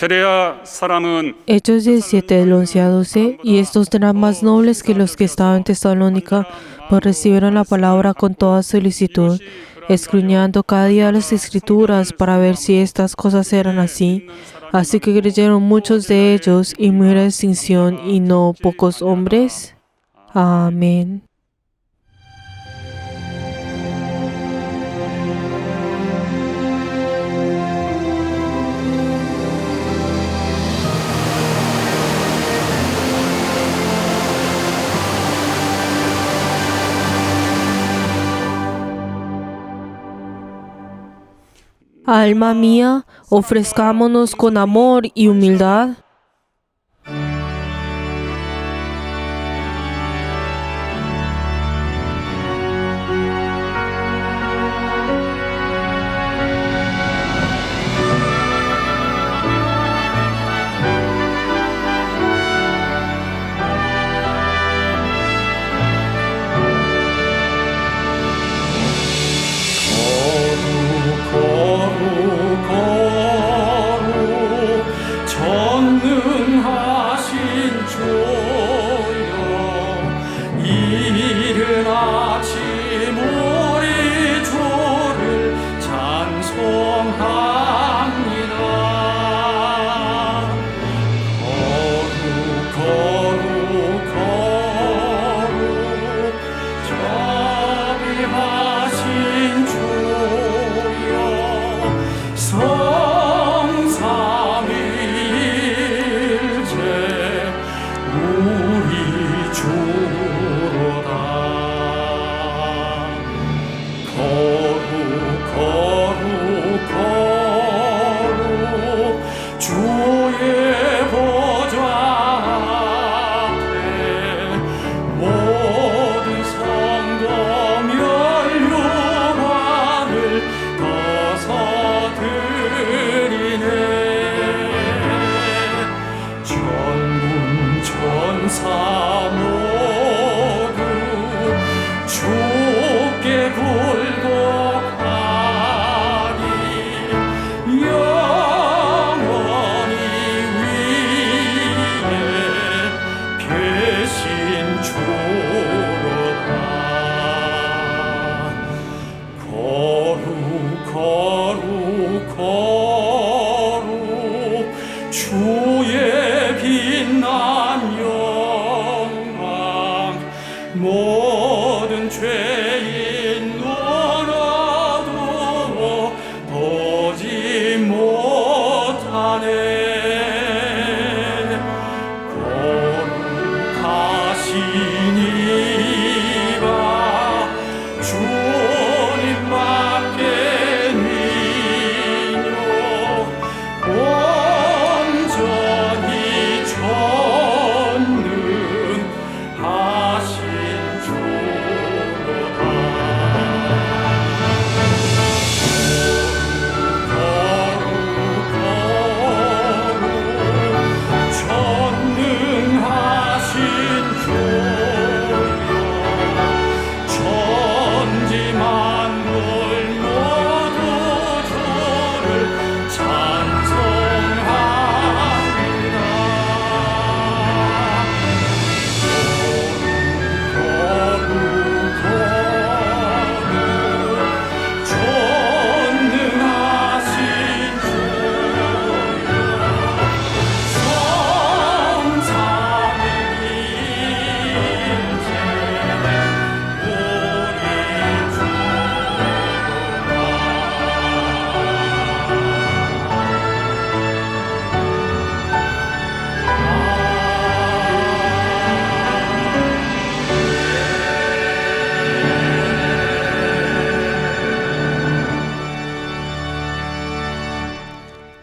베레아 사람은 Hechos 17, del 11 a 12, y estos eran más nobles que los que estaban en Tesalónica, pues recibieron la palabra con toda solicitud, escudriñando cada día las Escrituras para ver si estas cosas eran así. Así que creyeron muchos de ellos, y muy era distinción, y no pocos hombres. Amén. Alma mía, ofrezcámonos con amor y humildad.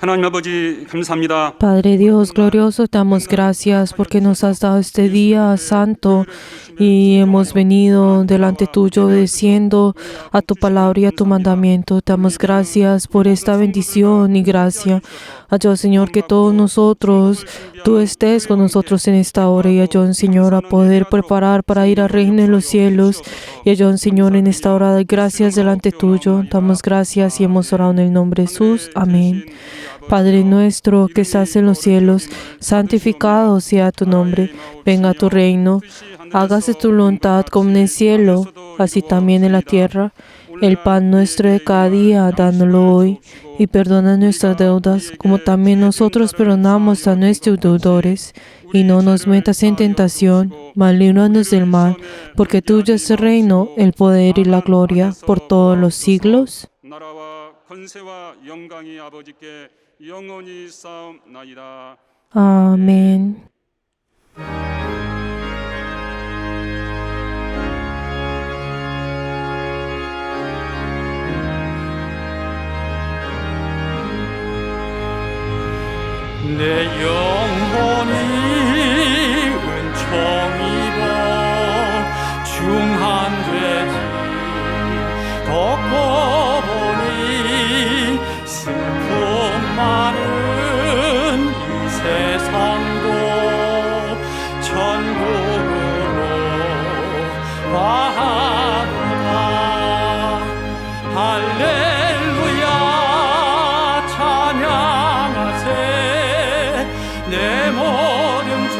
하나님 아버지 감사합니다. Padre Dios glorioso, te damos gracias porque nos has dado este día santo y hemos venido delante tuyo obedeciendo a tu palabra y a tu mandamiento. Te damos gracias por esta bendición y gracia. Ayúdanos, Señor, que todos nosotros, tú estés con nosotros en esta hora y ayúdanos, Señor, a poder preparar para ir al reino de los cielos. Y ayúdanos, Señor, en esta hora de gracias delante tuyo. Damos gracias y hemos orado en el nombre de Jesús. Amén. Padre nuestro que estás en los cielos, santificado sea tu nombre. Venga tu reino. Hágase tu voluntad como en el cielo, así también en la tierra. El pan nuestro de cada día, dándolo hoy. Y perdona nuestras deudas, como también nosotros perdonamos a nuestros deudores. Y no nos metas en tentación, mas líbranos del mal, porque tuyo es el reino, el poder y la gloria, por todos los siglos. 나라와 권세와 영광이 아버지께 영원히 쌓옵나이다. Amén. 내 영혼이 은총 입어 중한되지 걷고 보니 슬픔 많은 이 세상도 천국으로 가도다. 할렐루야 찬양하세. 내 모든 죄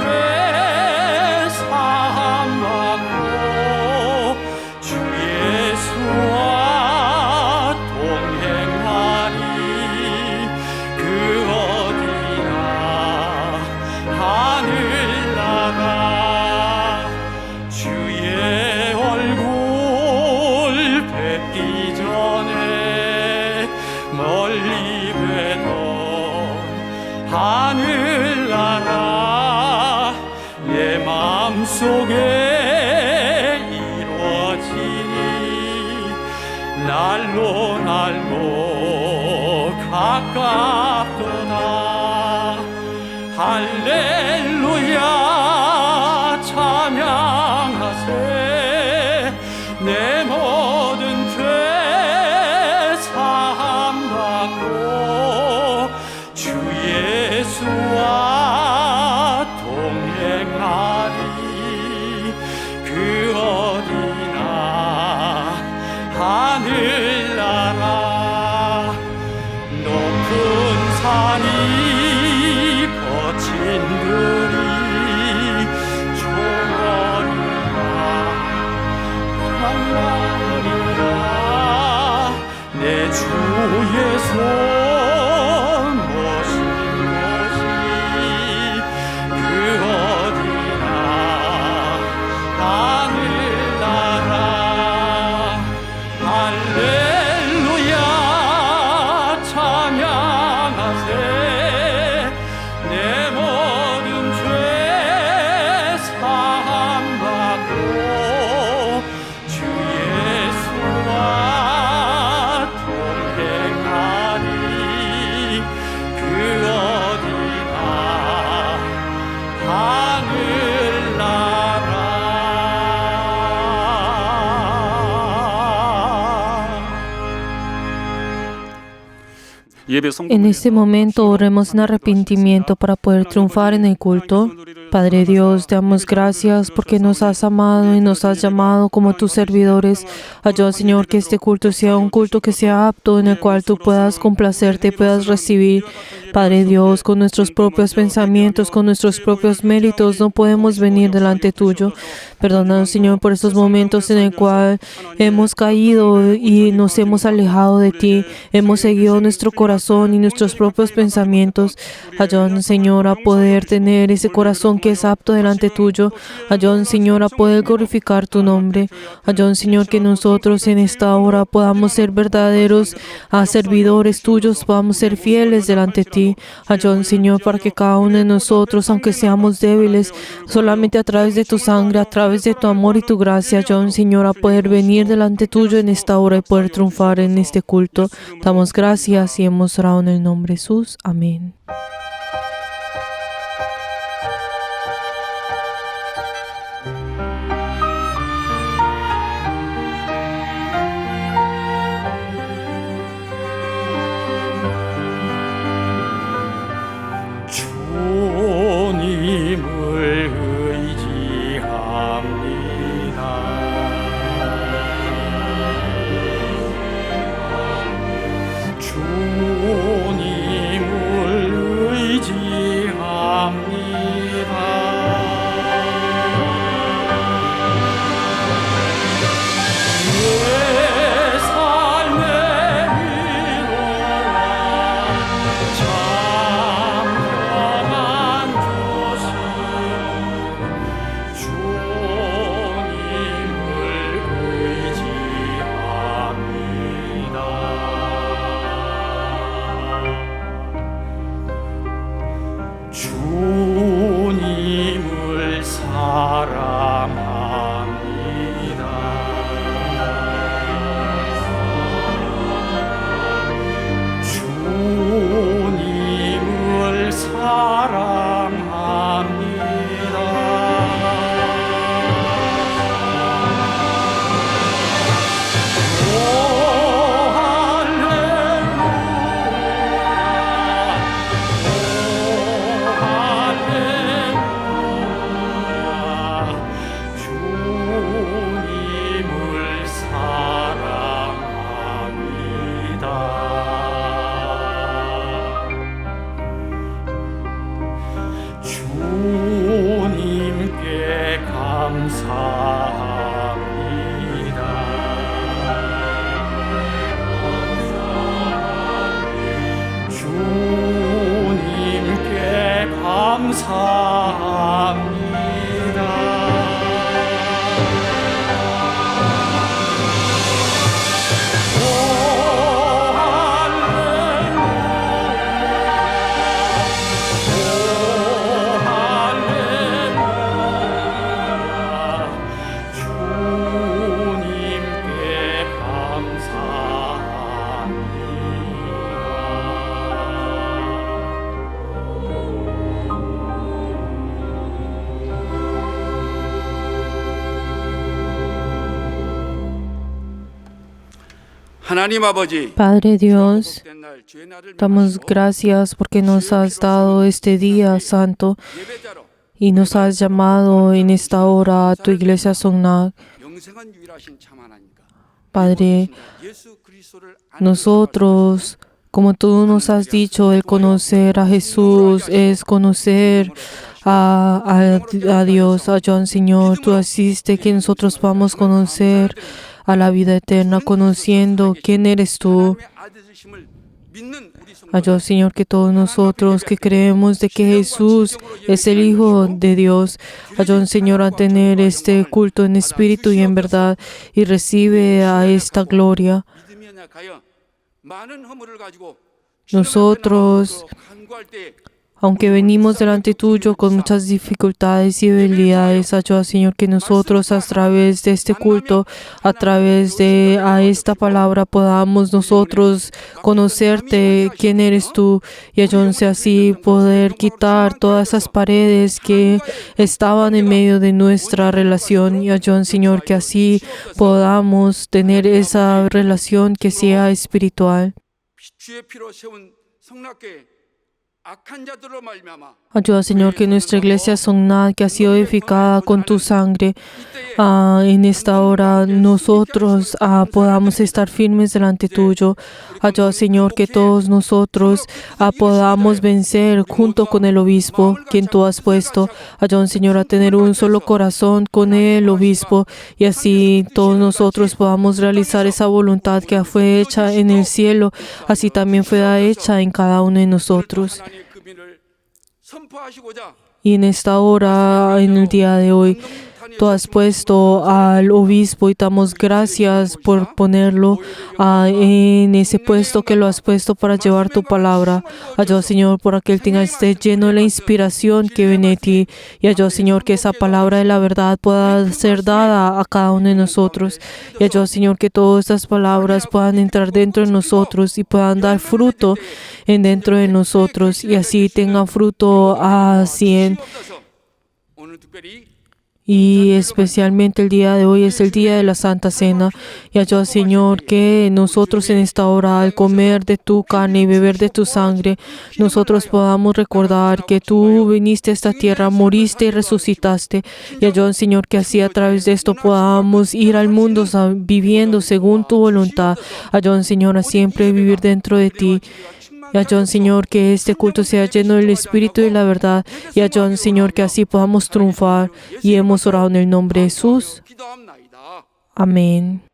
사함받고 주 예수와 동행하리. 그 어디나 하늘나라 주의 얼굴 뵙기 전에 멀리 뵈던 하늘나라 내 마음속에 이루어지니 날로 날로 가깝도다. 할렐루야 찬양하세. 내 모든 죄 사함받고 주 예수와 동행하리. 그 어디나 하늘나라 높은 산이 거친 들이 초원이라 강나리라 내 주의 손 모신 곳이 그 어디나 하늘나라. 할렐루야 찬양하세. 내 모든 죄 사함받고 주 예수와 동행하리. 그 어디나 하늘나라. En este momento oremos en arrepentimiento para poder triunfar en el culto. Padre Dios, te damos gracias porque nos has amado y nos has llamado como tus servidores. Ayuda, Señor, que este culto sea un culto que sea apto, en el cual tú puedas complacerte, puedas recibir. Padre Dios, con nuestros propios pensamientos, con nuestros propios méritos, no podemos venir delante tuyo. Perdónanos, Señor, por estos momentos en el cual hemos caído y nos hemos alejado de ti. Hemos seguido nuestro corazón y nuestros propios pensamientos. Ayúdanos, Señor, a poder tener ese corazón que es apto delante tuyo. Ayúdanos, Señor, a poder glorificar tu nombre. Ayúdanos, Señor, que nosotros en esta hora podamos ser verdaderos servidores tuyos, podamos ser fieles delante de ti. Ayúdanos, Señor, para que cada uno de nosotros, aunque seamos débiles, solamente a través de tu sangre, a través de tu amor y tu gracia, ayúdanos, Señor, a poder venir delante tuyo en esta hora y poder triunfar en este culto. Damos gracias y hemos orado en el nombre de Jesús. Amén. 주님을 의지합니다. 주님을 하나님 아버지, Padre Dios, 복된 날 주의 날을 damos 명하시고 gracias porque nos has dado este día santo 예배자로 y nos has llamado en esta hora a tu iglesia Songnak. 영생한 유일하신 참 하나님과 Padre, 예수 그리스도를 아는 nosotros, como tú nos has dicho, el conocer a Jesús es conocer a Dios, a John, Señor. Tú asiste que nosotros podamos conocer a la vida eterna, conociendo quién eres tú. 하나님의 아들이심을 믿는 우리 A Dios, Señor, que todos nosotros que creemos de que Jesús es el Hijo de Dios, ayúdanos, Señor, a tener este culto en espíritu y en verdad y recibe a esta gloria. 믿음이 연약하여 많은 허물을 가지고 Nosotros, 간구할 때 aunque venimos delante tuyo con muchas dificultades y debilidades, ayuda, Señor, que nosotros a través de este culto, a través de esta palabra, podamos nosotros conocerte, quién eres tú, y ayúdanos así poder quitar todas esas paredes que estaban en medio de nuestra relación, y ayúdanos, Señor, que así podamos tener esa relación que sea espiritual. 주의 피로 세운 성락교회 악한 자들로 말미암아 Ayuda, Señor, que nuestra iglesia Songnak, que ha sido edificada con tu sangre, en esta hora nosotros podamos estar firmes delante tuyo. Ayuda, Señor, que todos nosotros podamos vencer junto con el obispo, quien tú has puesto. Ayuda, Señor, a tener un solo corazón con el obispo y así todos nosotros podamos realizar esa voluntad que fue hecha en el cielo, así también fue hecha en cada uno de nosotros. 하나님의 그 민을 선포하시고자 Y en esta hora, en el día de hoy, tú has puesto al obispo y damos gracias por ponerlo en ese puesto que lo has puesto para llevar tu palabra. Ayuda, Señor, por que él esté lleno de la inspiración que viene de ti. Y ayuda, Señor, que esa palabra de la verdad pueda ser dada a cada uno de nosotros. Y ayuda, Señor, que todas estas palabras puedan entrar dentro de nosotros y puedan dar fruto dentro de nosotros. Y así tengan fruto a 100. 오늘 특별히 Y especialmente el día de hoy es el día de la Santa Cena. Y ayuda, Señor, que nosotros en esta hora, al comer de tu carne y beber de tu sangre, nosotros podamos recordar que tú viniste a esta tierra, moriste y resucitaste. Y ayuda, Señor, que así a través de esto podamos ir al mundo viviendo según tu voluntad. Ayuda, Señor, a siempre vivir dentro de ti. Y ayuda, Señor, que este culto sea lleno del Espíritu y la verdad. Y ayuda, Señor, que así podamos triunfar. Y hemos orado en el nombre de Jesús. 기도합나이다. Amén.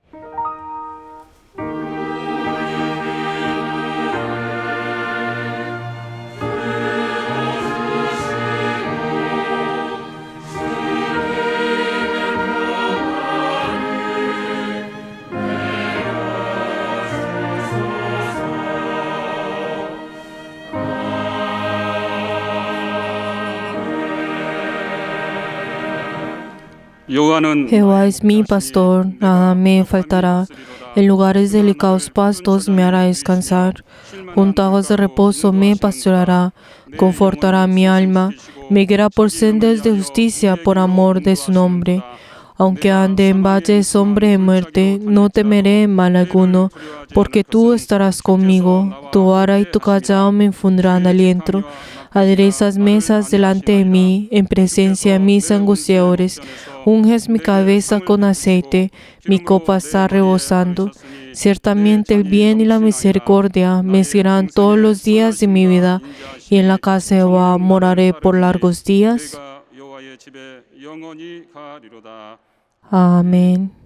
여호와는 Jehová es mi pastor, nada me faltará. En lugares delicados pastos me hará descansar. Junto a aguas de reposo me pastoreará. Confortará mi alma. Me guiará por sendas de justicia por amor de su nombre. Aunque ande en valle de sombra de muerte, no temeré mal alguno, porque tú estarás conmigo. Tu vara y tu callado me infundirán aliento. Aderezas mesas delante de mí, en presencia de mis angustiadores. Unges mi cabeza con aceite, mi copa está rebosando. Ciertamente el bien y la misericordia me seguirán todos los días de mi vida, y en la casa de Jehová moraré por largos días. 내가 여호와의 집에 영원히 가리로다. Amén.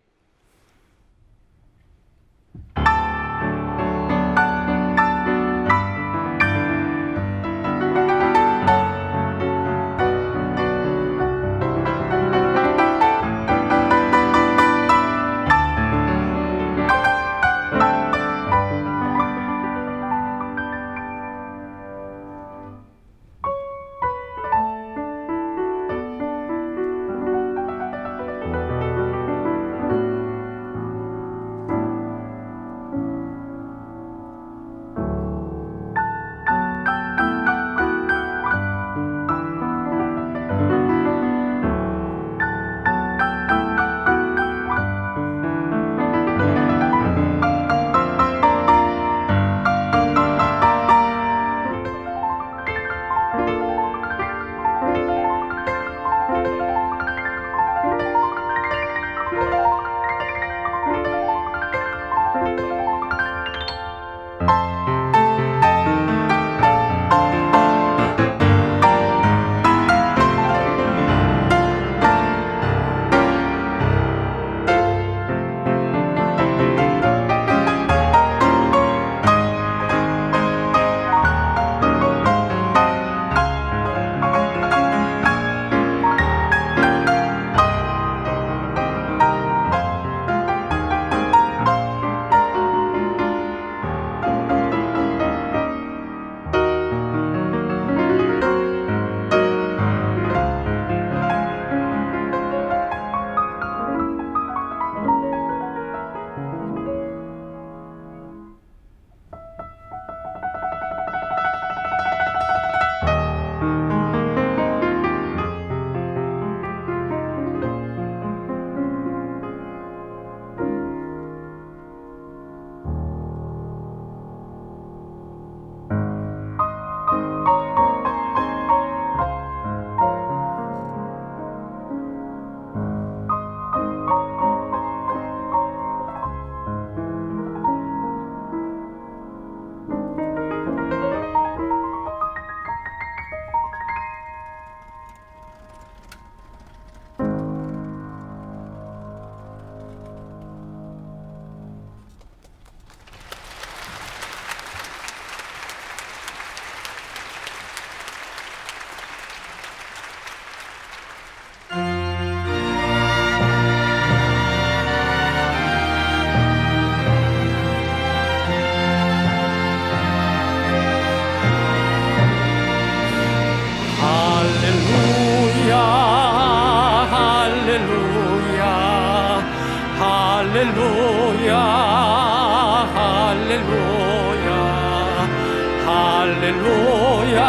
할렐루야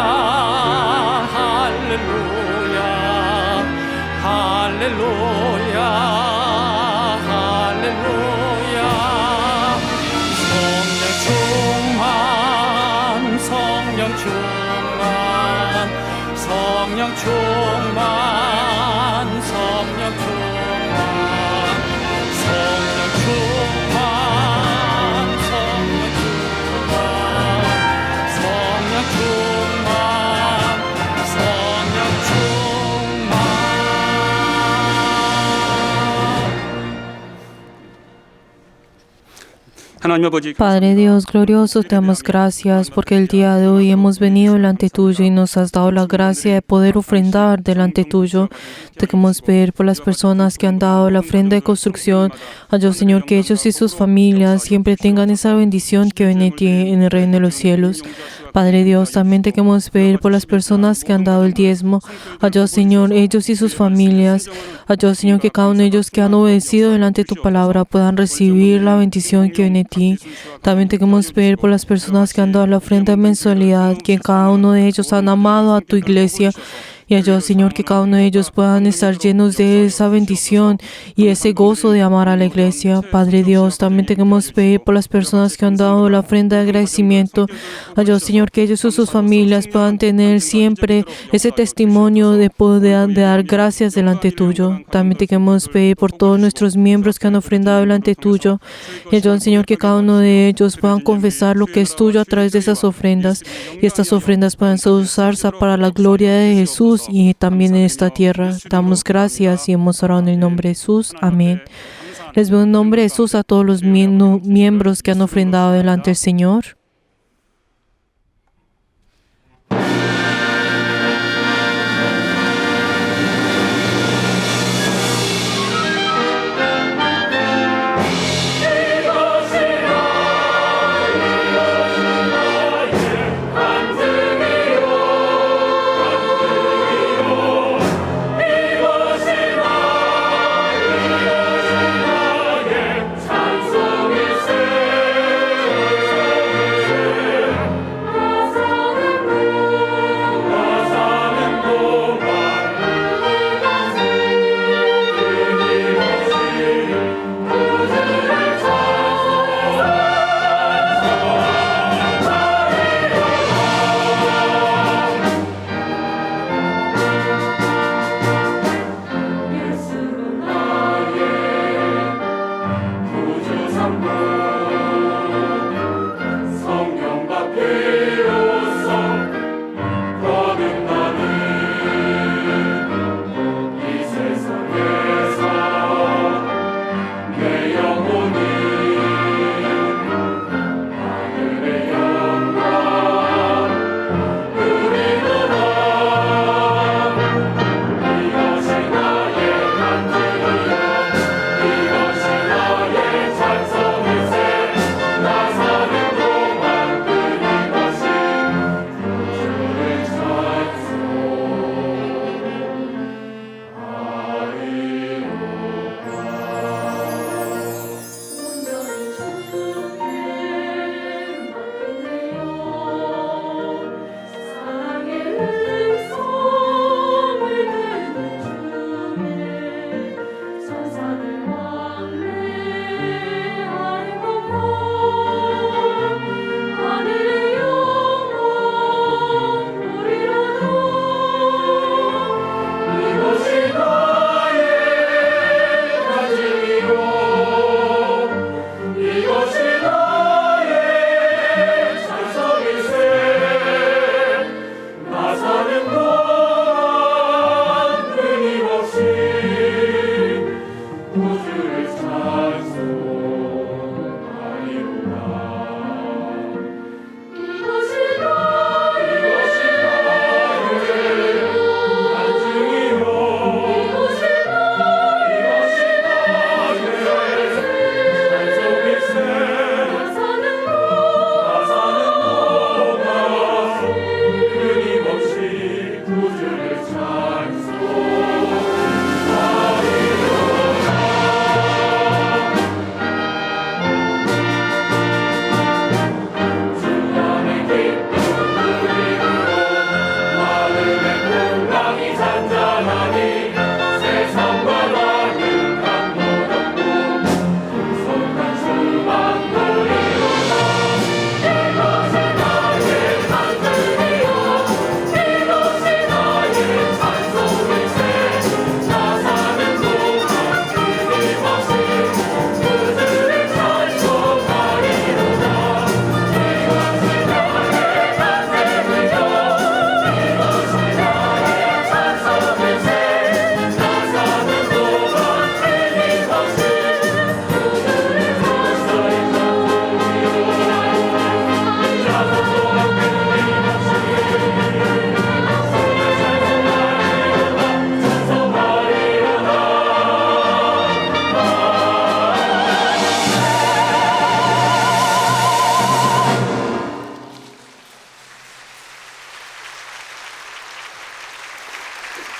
할렐루야 할렐루야 할렐루야 성령 충만 성령 충만 성령 충만 성령 충만 성령 충만 성령 충만 성령 충만 하나님 아버지, Padre Dios glorioso, te damos gracias porque el día de hoy hemos venido delante tuyo y nos has dado la gracia de poder ofrendar delante tuyo. Te queremos pedir por las personas que han dado la ofrenda de construcción. A Dios, Señor, que ellos y sus familias siempre tengan esa bendición que viene de ti en el reino de los cielos. Padre Dios, también te queremos pedir por las personas que han dado el diezmo. A Dios, Señor, ellos y sus familias. A Dios, Señor, que cada uno de ellos que han obedecido delante de tu palabra puedan recibir la bendición que viene de ti. También te queremos pedir por las personas que han dado la ofrenda de mensualidad, que cada uno de ellos han amado a tu iglesia. Y a Dios, Señor, que cada uno de ellos puedan estar llenos de esa bendición y ese gozo de amar a la iglesia. Padre Dios, también te queremos pedir por las personas que han dado la ofrenda de agradecimiento. A Dios, Señor, que ellos y sus familias puedan tener siempre ese testimonio de poder de dar gracias delante tuyo. También te queremos pedir por todos nuestros miembros que han ofrendado delante tuyo. Y a Dios, Señor, que cada uno de ellos puedan confesar lo que es tuyo a través de esas ofrendas. Y estas ofrendas puedan ser usadas para la gloria de Jesús y también en esta tierra. Damos gracias y hemos orado en el nombre de Jesús. Amén. Les veo en nombre de Jesús a todos los miembros que han ofrendado delante del Señor.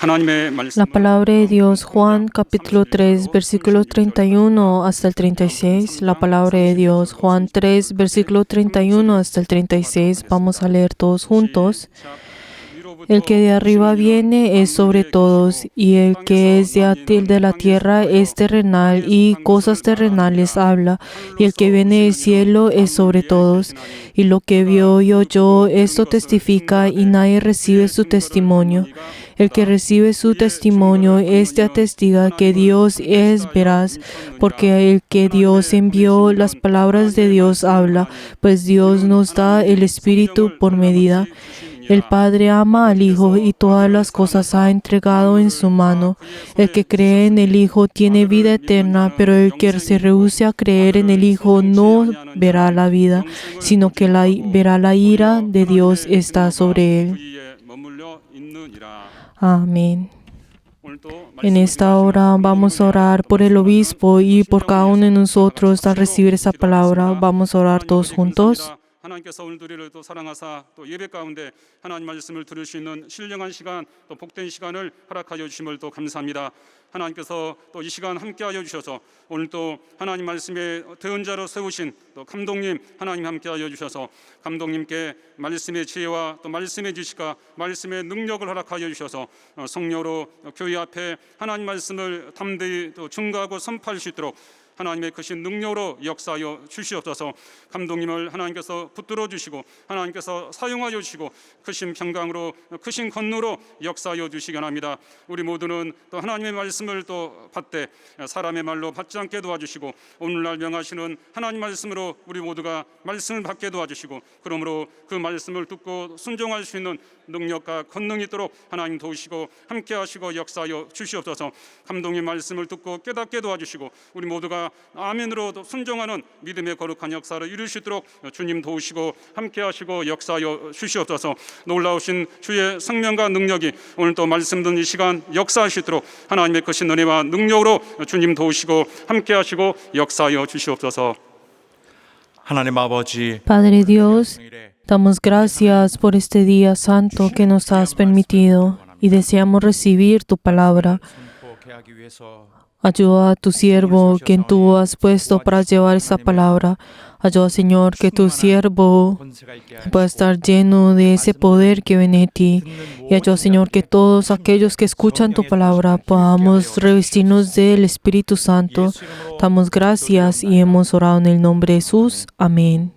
하나님의 La 말씀은 palabra de Dios, Juan capítulo 3, versículo 31 hasta el 36. La palabra de Dios, Juan 3, versículo 31 hasta el 36. Vamos a leer todos juntos. El que de arriba viene es sobre todos, y el que es de la tierra es terrenal, y cosas terrenales habla, y el que viene del cielo es sobre todos. Y lo que vio y oyó, esto testifica, y nadie recibe su testimonio. El que recibe su testimonio, este atestiga que Dios es veraz, porque el que Dios envió, las palabras de Dios habla, pues Dios nos da el Espíritu por medida. El Padre ama al Hijo y todas las cosas ha entregado en su mano. El que cree en el Hijo tiene vida eterna, pero el que se rehúse a creer en el Hijo no verá la vida, sino que verá la ira de Dios está sobre él. Amén. En esta hora vamos a orar por el obispo y por cada uno de nosotros al recibir esa palabra. Vamos a orar todos juntos. 하나님께서 오늘도 우리를 또 사랑하사 또 예배 가운데 하나님 말씀을 들을 수 있는 신령한 시간 또 복된 시간을 허락하여 주심을 또 감사합니다. 하나님께서 또 이 시간 함께하여 주셔서 오늘 또 하나님 말씀의 대언자로 세우신 또 감독님 하나님 함께하여 주셔서 감독님께 말씀의 지혜와 또 말씀의 지식과 말씀의 능력을 허락하여 주셔서 성령으로 교회 앞에 하나님 말씀을 담대히 또 증거하고 선포할 수 있도록 하나님의 크신 능력으로 역사하여 주시옵소서. 감독님을 하나님께서 붙들어 주시고 하나님께서 사용하여 주시고 크신 평강으로 크신 권능으로 역사하여 주시기 원합니다. 우리 모두는 또 하나님의 말씀을 또 받되 사람의 말로 받지 않게 도와주시고 오늘날 명하시는 하나님 말씀으로 우리 모두가 말씀을 받게 도와주시고 그러므로 그 말씀을 듣고 순종할 수 있는 능력과 권능이 있도록 하나님 도우시고 함께 하시고 역사하여 주시옵소서. 감독님 말씀을 듣고 깨닫게 도와주시고 우리 모두가 아멘으로 순종하는 믿음의 거룩한 역사를 이룰 수 있도록 주님 도우시고 함께 하시고 역사하여 주시옵소서. 놀라우신 주의 생명과 능력이 오늘 또 말씀 듣는 이 시간 역사할 수 있도록 하나님의 크신 은혜와 능력으로 주님 도우시고 함께 하시고 역사하여 주시옵소서. 하나님 아버지, Padre Dios, damos gracias por este día santo que nos has permitido y deseamos recibir tu palabra. 선포하기 위해서 Ayuda a tu siervo, quien tú has puesto para llevar esta palabra. Ayuda, Señor, que tu siervo 권세가 있게 pueda estar lleno de ese poder que viene de ti. Y ayuda, Señor, que todos aquellos que escuchan tu palabra podamos revestirnos del Espíritu Santo. Damos gracias y hemos orado en el nombre de Jesús. Amén.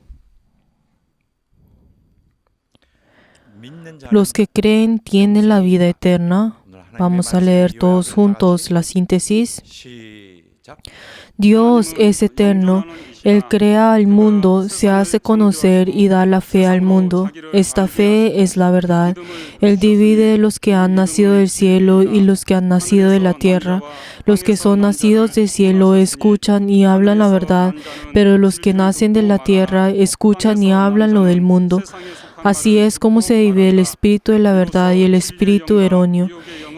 믿는 자 Los que creen tienen la vida eterna. Vamos a leer todos juntos la síntesis. 시작. Dios es eterno. Él crea al mundo, se hace conocer y da la fe al mundo. Esta fe es la verdad. Él divide los que han nacido del cielo y los que han nacido de la tierra. Los que son nacidos del cielo escuchan y hablan la verdad, pero los que nacen de la tierra escuchan y hablan lo del mundo. Así es como se divide el espíritu de la verdad y el espíritu erróneo.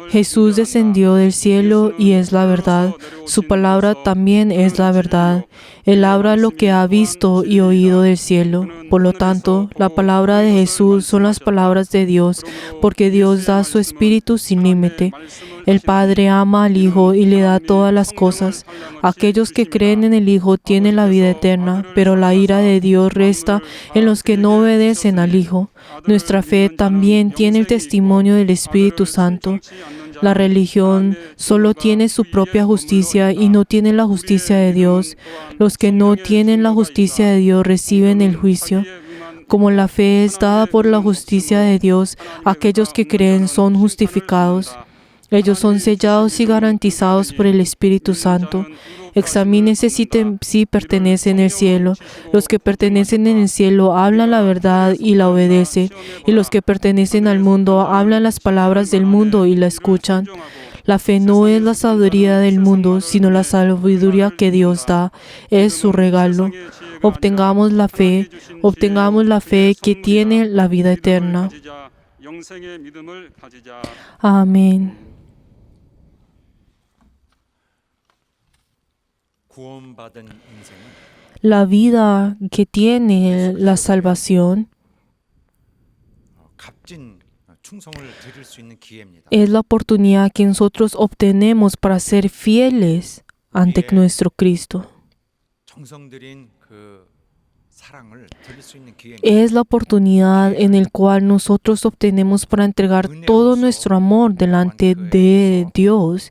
Jesús descendió del cielo y es la verdad. Su palabra también es la verdad. Él habla lo que ha visto y oído del cielo. Por lo tanto, la palabra de Jesús son las palabras de Dios, porque Dios da su espíritu sin límite. El Padre ama al Hijo y le da todas las cosas. Aquellos que creen en el Hijo tienen la vida eterna, pero la ira de Dios resta en los que no obedecen al Hijo. Nuestra fe también tiene el testimonio del Espíritu Santo. La religión solo tiene su propia justicia y no tiene la justicia de Dios. Los que no tienen la justicia de Dios reciben el juicio. Como la fe es dada por la justicia de Dios, aquellos que creen son justificados. Ellos son sellados y garantizados por el Espíritu Santo. Examínense si pertenecen al cielo. Los que pertenecen en el cielo hablan la verdad y la obedecen, y los que pertenecen al mundo hablan las palabras del mundo y la escuchan. La fe no es la sabiduría del mundo, sino la sabiduría que Dios da. Es su regalo. Obtengamos la fe que tiene la vida eterna. Amén. 구원받은 인생은 La vida que tiene la salvación 값진 충성을 드릴 수 있는 기회입니다. Es la oportunidad que nosotros obtenemos para ser fieles ante nuestro Cristo. 정성 들인 그 사랑을 드릴 수 있는 기회입니다. Es la oportunidad en el cual nosotros obtenemos para entregar todo nuestro amor delante de Dios.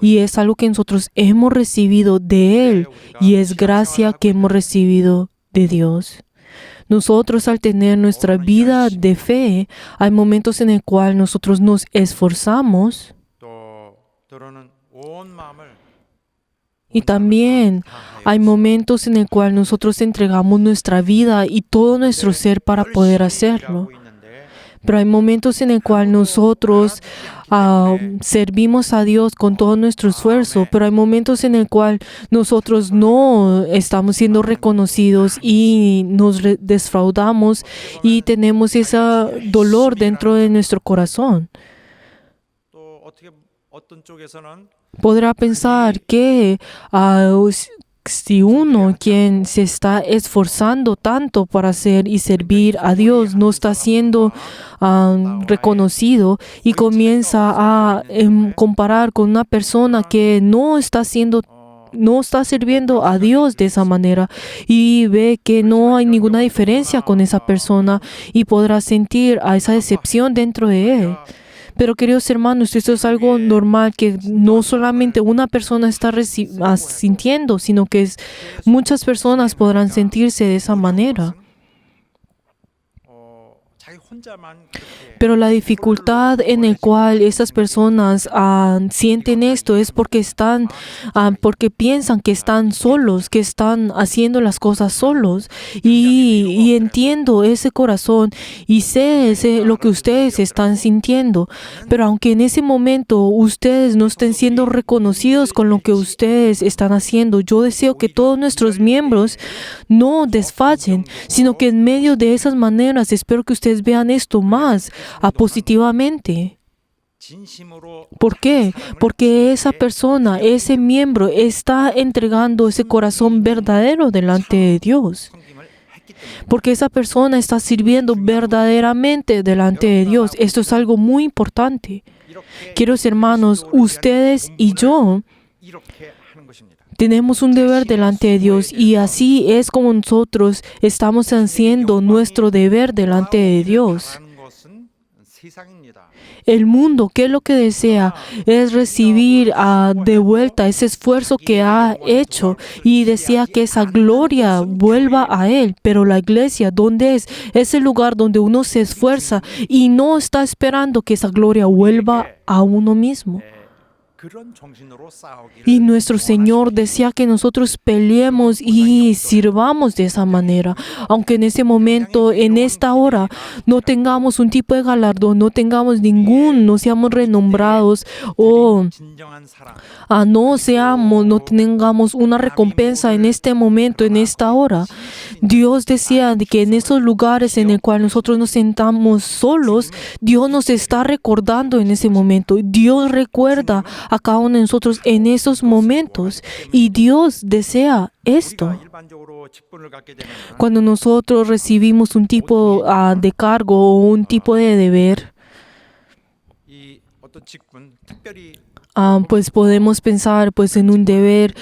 Y es algo que nosotros hemos recibido de Él y es gracia que hemos recibido de Dios. Nosotros al tener nuestra vida de fe, hay momentos en el cual nosotros nos esforzamos 또 때로는 온 마음을 y también hay momentos en el cual nosotros entregamos nuestra vida y todo nuestro ser para poder hacerlo. Pero hay momentos en el cual nosotros servimos a Dios con todo nuestro esfuerzo, pero hay momentos en el cual nosotros no estamos siendo reconocidos y nos defraudamos y tenemos ese dolor dentro de nuestro corazón. 또 어떤 쪽에서는 Podrá pensar que si uno quien se está esforzando tanto para hacer y servir a Dios no está siendo reconocido y comienza a comparar con una persona que no está sirviendo a Dios de esa manera y ve que no hay ninguna diferencia con esa persona y podrá sentir a esa decepción dentro de él. Pero queridos hermanos, esto es algo normal que no solamente una persona está sintiendo, sino que muchas personas podrán sentirse de esa manera. 자기 혼자만 그렇게 Pero la dificultad en la cual esas personas sienten esto es porque piensan que están solos, que están haciendo las cosas solos. Y entiendo ese corazón y sé lo que ustedes están sintiendo. Pero aunque en ese momento ustedes no estén siendo reconocidos con lo que ustedes están haciendo, yo deseo que todos nuestros miembros no desfallen, sino que en medio de esas maneras espero que ustedes vean esto más positivamente. 진심으로 ¿Por qué? Porque esa persona, ese miembro está entregando ese corazón verdadero delante de Dios. 섬김을 했기 때문에 Porque esa persona está sirviendo verdaderamente delante de Dios. Esto es algo muy importante. 이렇게 Queridos hermanos, ustedes y yo 이렇게 하는 것입니다. tenemos un deber delante de Dios y así es como nosotros estamos haciendo nuestro deber delante de Dios. 바라는 것은 세상입니다. El mundo, ¿qué es lo que desea? Es recibir de vuelta ese esfuerzo que ha hecho y desea que esa gloria vuelva a Él. Pero la iglesia, ¿dónde es? Es el lugar donde uno se esfuerza y no está esperando que esa gloria vuelva a uno mismo. 그런 정신으로 싸우기를 Y nuestro Señor desea que nosotros peleemos y sirvamos de esa manera. Aunque en ese momento, en esta hora, no tengamos un tipo de galardón, no tengamos no seamos renombrados o 진정한 사랑 no tengamos una recompensa en este momento, en esta hora. Dios decía que en esos lugares en el cual nosotros nos sentamos solos, Dios nos está recordando en ese momento. Dios recuerda a cada uno de nosotros en esos momentos y Dios desea esto. 우리가 일반적으로 직분을 갖게 되면 Cuando nosotros recibimos un tipo de cargo o un tipo de deber, 이 어떤 직분 특별히 pues podemos pensar pues en un deber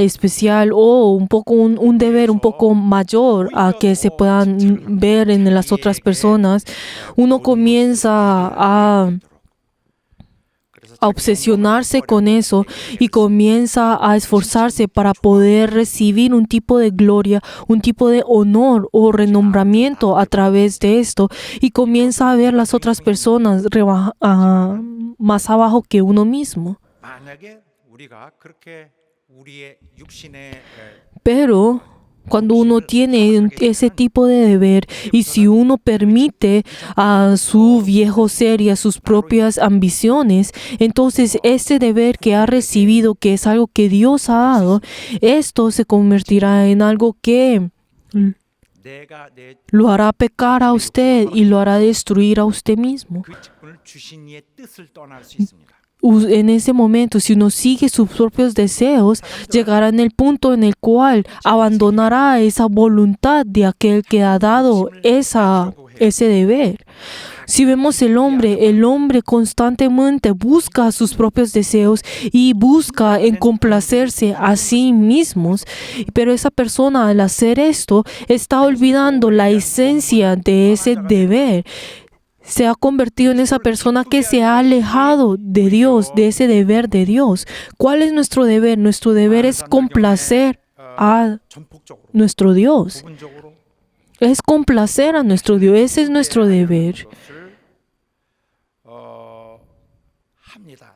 especial o un deber un poco mayor que se puedan ver en las otras personas. Uno comienza a obsesionarse con eso y comienza a esforzarse para poder recibir un tipo de gloria, un tipo de honor o renombramiento a través de esto y comienza a ver las otras personas más abajo que uno mismo. 만약에 우리가 그렇게 우리의 육신의 Pero cuando uno tiene ese tipo de deber y si uno permite a su viejo ser y a sus propias ambiciones, entonces ese deber que ha recibido, que es algo que Dios ha dado, esto se convertirá en algo que 내가 내 lo hará pecar a usted y lo hará destruir a usted mismo. 그 직분을 주신 이의 뜻을 떠날 수 있습니다. En ese momento, si uno sigue sus propios deseos, llegará en el punto en el cual abandonará esa voluntad de aquel que ha dado ese deber. Si vemos el hombre constantemente busca sus propios deseos y busca en complacerse a sí mismos. Pero esa persona, al hacer esto, está olvidando la esencia de ese deber. Se ha convertido en esa persona que se ha alejado de Dios, de ese deber de Dios. ¿Cuál es nuestro deber? Nuestro deber es complacer a 전폭적으로 nuestro Dios. 부분적으로 Es complacer a nuestro Dios. Ese es nuestro deber. 것을 합니다.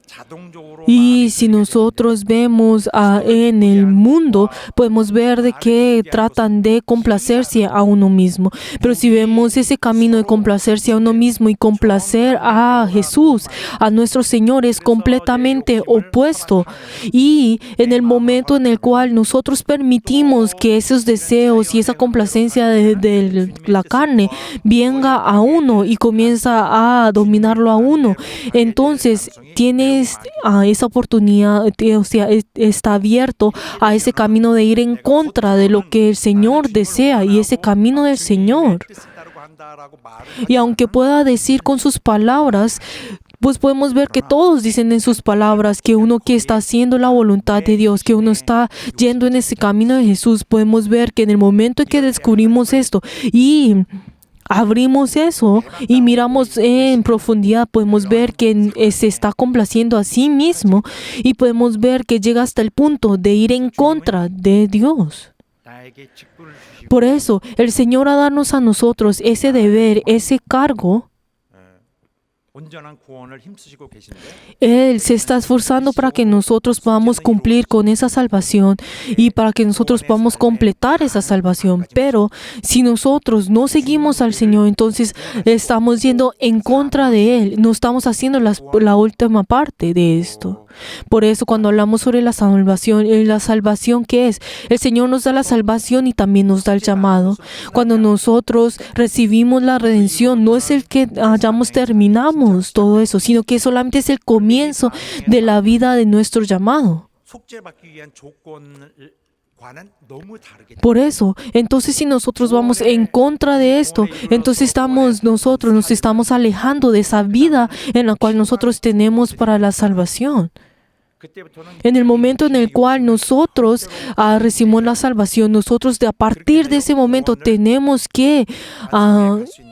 자동적으로 Y si nosotros vemos en el mundo, podemos ver de que tratan de complacerse a uno mismo. Pero si vemos ese camino de complacerse a uno mismo y complacer a Jesús, a nuestro Señor, es completamente opuesto. Y en el momento en el cual nosotros permitimos que esos deseos y esa complacencia de la carne venga a uno y comienza a dominarlo a uno, entonces tienes esa oportunidad, o sea, está abierto a ese camino de ir en contra de lo que el Señor desea y ese camino del Señor. Y aunque pueda decir con sus palabras, pues podemos ver que todos dicen en sus palabras que uno que está haciendo la voluntad de Dios, que uno está yendo en ese camino de Jesús. Podemos ver que en el momento en que descubrimos esto y abrimos eso y miramos en profundidad, podemos ver que se está complaciendo a sí mismo y podemos ver que llega hasta el punto de ir en contra de Dios. 나에게 직분을 주시고 Por eso, el Señor ha darnos a nosotros ese deber, ese cargo. 온전한 구원을 힘쓰시고 계신데 Él se está esforzando para que nosotros podamos cumplir con esa salvación y para que nosotros podamos completar esa salvación. Pero si nosotros no seguimos al Señor, entonces estamos yendo en contra de Él. No estamos haciendo la última parte de esto. Por eso cuando hablamos sobre la salvación ¿qué es? El Señor nos da la salvación y también nos da el llamado. Cuando nosotros recibimos la redención, no es el que terminamos todo eso, sino que solamente es el comienzo de la vida de nuestro llamado. 속죄받기 위한 조건과는 너무 다르게 Por eso, entonces si nosotros vamos en contra de esto, entonces nos estamos alejando de esa vida en la cual nosotros tenemos para la salvación. 그때부터는 En el momento en el cual nosotros recibimos la salvación, nosotros a partir de ese momento tenemos que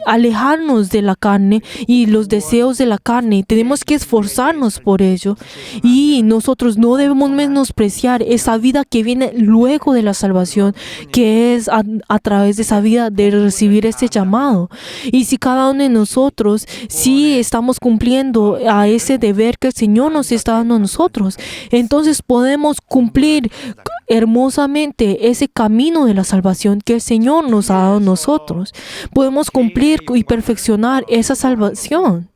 alejarnos de la carne y los deseos de la carne. Tenemos que esforzarnos por ello. Y nosotros no debemos menospreciar esa vida que viene luego de la salvación, que es a través de esa vida de recibir este llamado. Y si cada uno de nosotros sí estamos cumpliendo a ese deber que el Señor nos está dando a nosotros, entonces podemos cumplir hermosamente ese camino de la salvación que el Señor nos ha dado a nosotros. Podemos cumplir y perfeccionar esa salvación.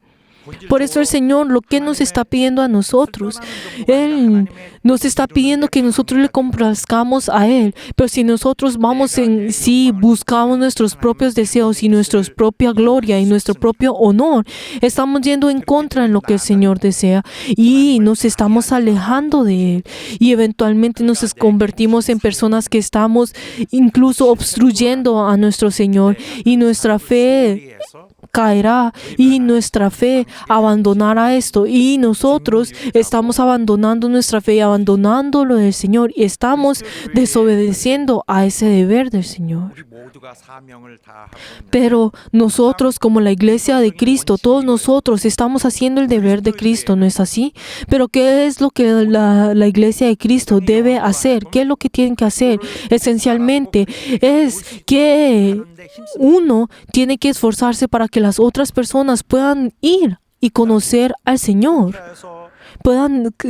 Por eso el Señor lo que nos está pidiendo a nosotros, Él nos está pidiendo que nosotros le complazcamos a Él. Pero si nosotros buscamos nuestros propios deseos y nuestra propia gloria y nuestro propio honor, estamos yendo en contra de lo que el Señor desea y nos estamos alejando de Él. Y eventualmente nos convertimos en personas que estamos incluso obstruyendo a nuestro Señor y nuestra fe caerá y nuestra fe abandonará esto y nosotros estamos abandonando nuestra fe y abandonando lo del Señor y estamos desobedeciendo a ese deber del Señor. 우리 모두가 사명을 다하고 있는 Pero nosotros como la iglesia de Cristo, todos nosotros estamos haciendo el deber de Cristo, ¿no es así? Pero ¿qué es lo que la iglesia de Cristo debe hacer? ¿Qué es lo que tienen que hacer? Esencialmente es que uno tiene que esforzarse para que las otras personas puedan ir y conocer al Señor.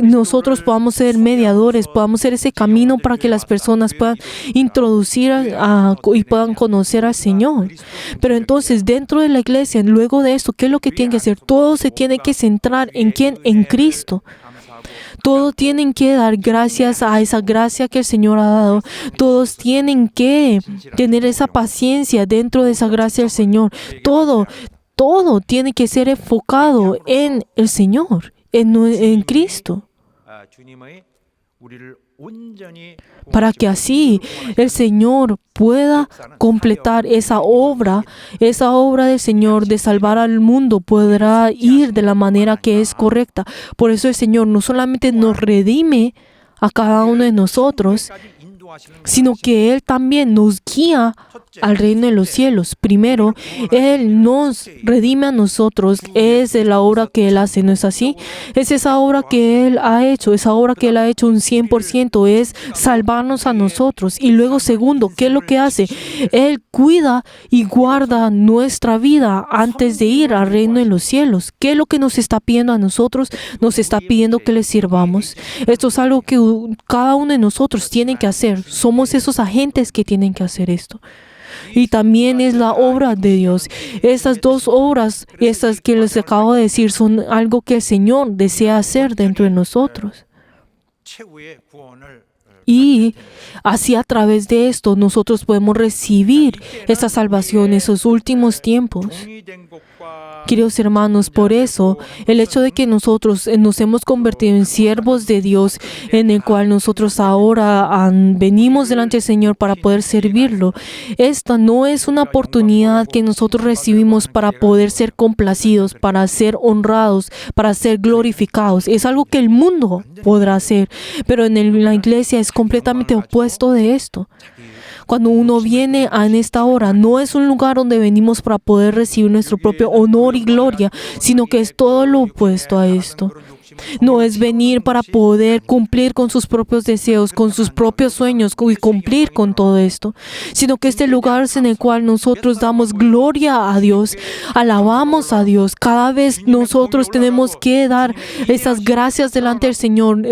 Nosotros podamos ser mediadores, podamos ser ese camino para que las personas puedan introducir y puedan conocer al Señor. Pero entonces dentro de la iglesia, luego de esto, ¿qué es lo que tienen que hacer? Todo se tiene que centrar en ¿quién? En Cristo. Todos tienen que dar gracias a esa gracia que el Señor ha dado. Todos tienen que tener esa paciencia dentro de esa gracia del Señor. Todo tiene que ser enfocado en el Señor, en Cristo. 주님의 우리를 para que así el Señor pueda completar esa obra del Señor de salvar al mundo podrá ir de la manera que es correcta. Por eso el Señor no solamente nos redime a cada uno de nosotros, sino que Él también nos guía al reino de los cielos. Primero, Él nos redime a nosotros. Es la obra que Él hace, ¿no es así? Es esa obra que Él ha hecho, esa obra que Él ha hecho un 100%, es salvarnos a nosotros. Y luego, segundo, ¿qué es lo que hace? Él cuida y guarda nuestra vida antes de ir al reino de los cielos. ¿Qué es lo que nos está pidiendo a nosotros? Nos está pidiendo que le sirvamos. Esto es algo que cada uno de nosotros tiene que hacer. Somos esos agentes que tienen que hacer esto. Y también es la obra de Dios. Estas dos obras, estas que les acabo de decir, son algo que el Señor desea hacer dentro de nosotros. Y así a través de esto nosotros podemos recibir esta salvación en esos últimos tiempos. Queridos hermanos, por eso el hecho de que nosotros nos hemos convertido en siervos de Dios, en el cual nosotros ahora venimos delante del Señor para poder servirlo, esta no es una oportunidad que nosotros recibimos para poder ser complacidos, para ser honrados, para ser glorificados. Es algo que el mundo podrá hacer, pero en la iglesia es completamente opuesto de esto. Cuando uno viene en esta hora, no es un lugar donde venimos para poder recibir nuestro propio honor y gloria, sino que es todo lo opuesto a esto. No es venir para poder cumplir con sus propios deseos, con sus propios sueños y cumplir con todo esto, sino que este lugar es en el cual nosotros damos gloria a Dios, alabamos a Dios. Cada vez nosotros tenemos que dar esas gracias delante del Señor.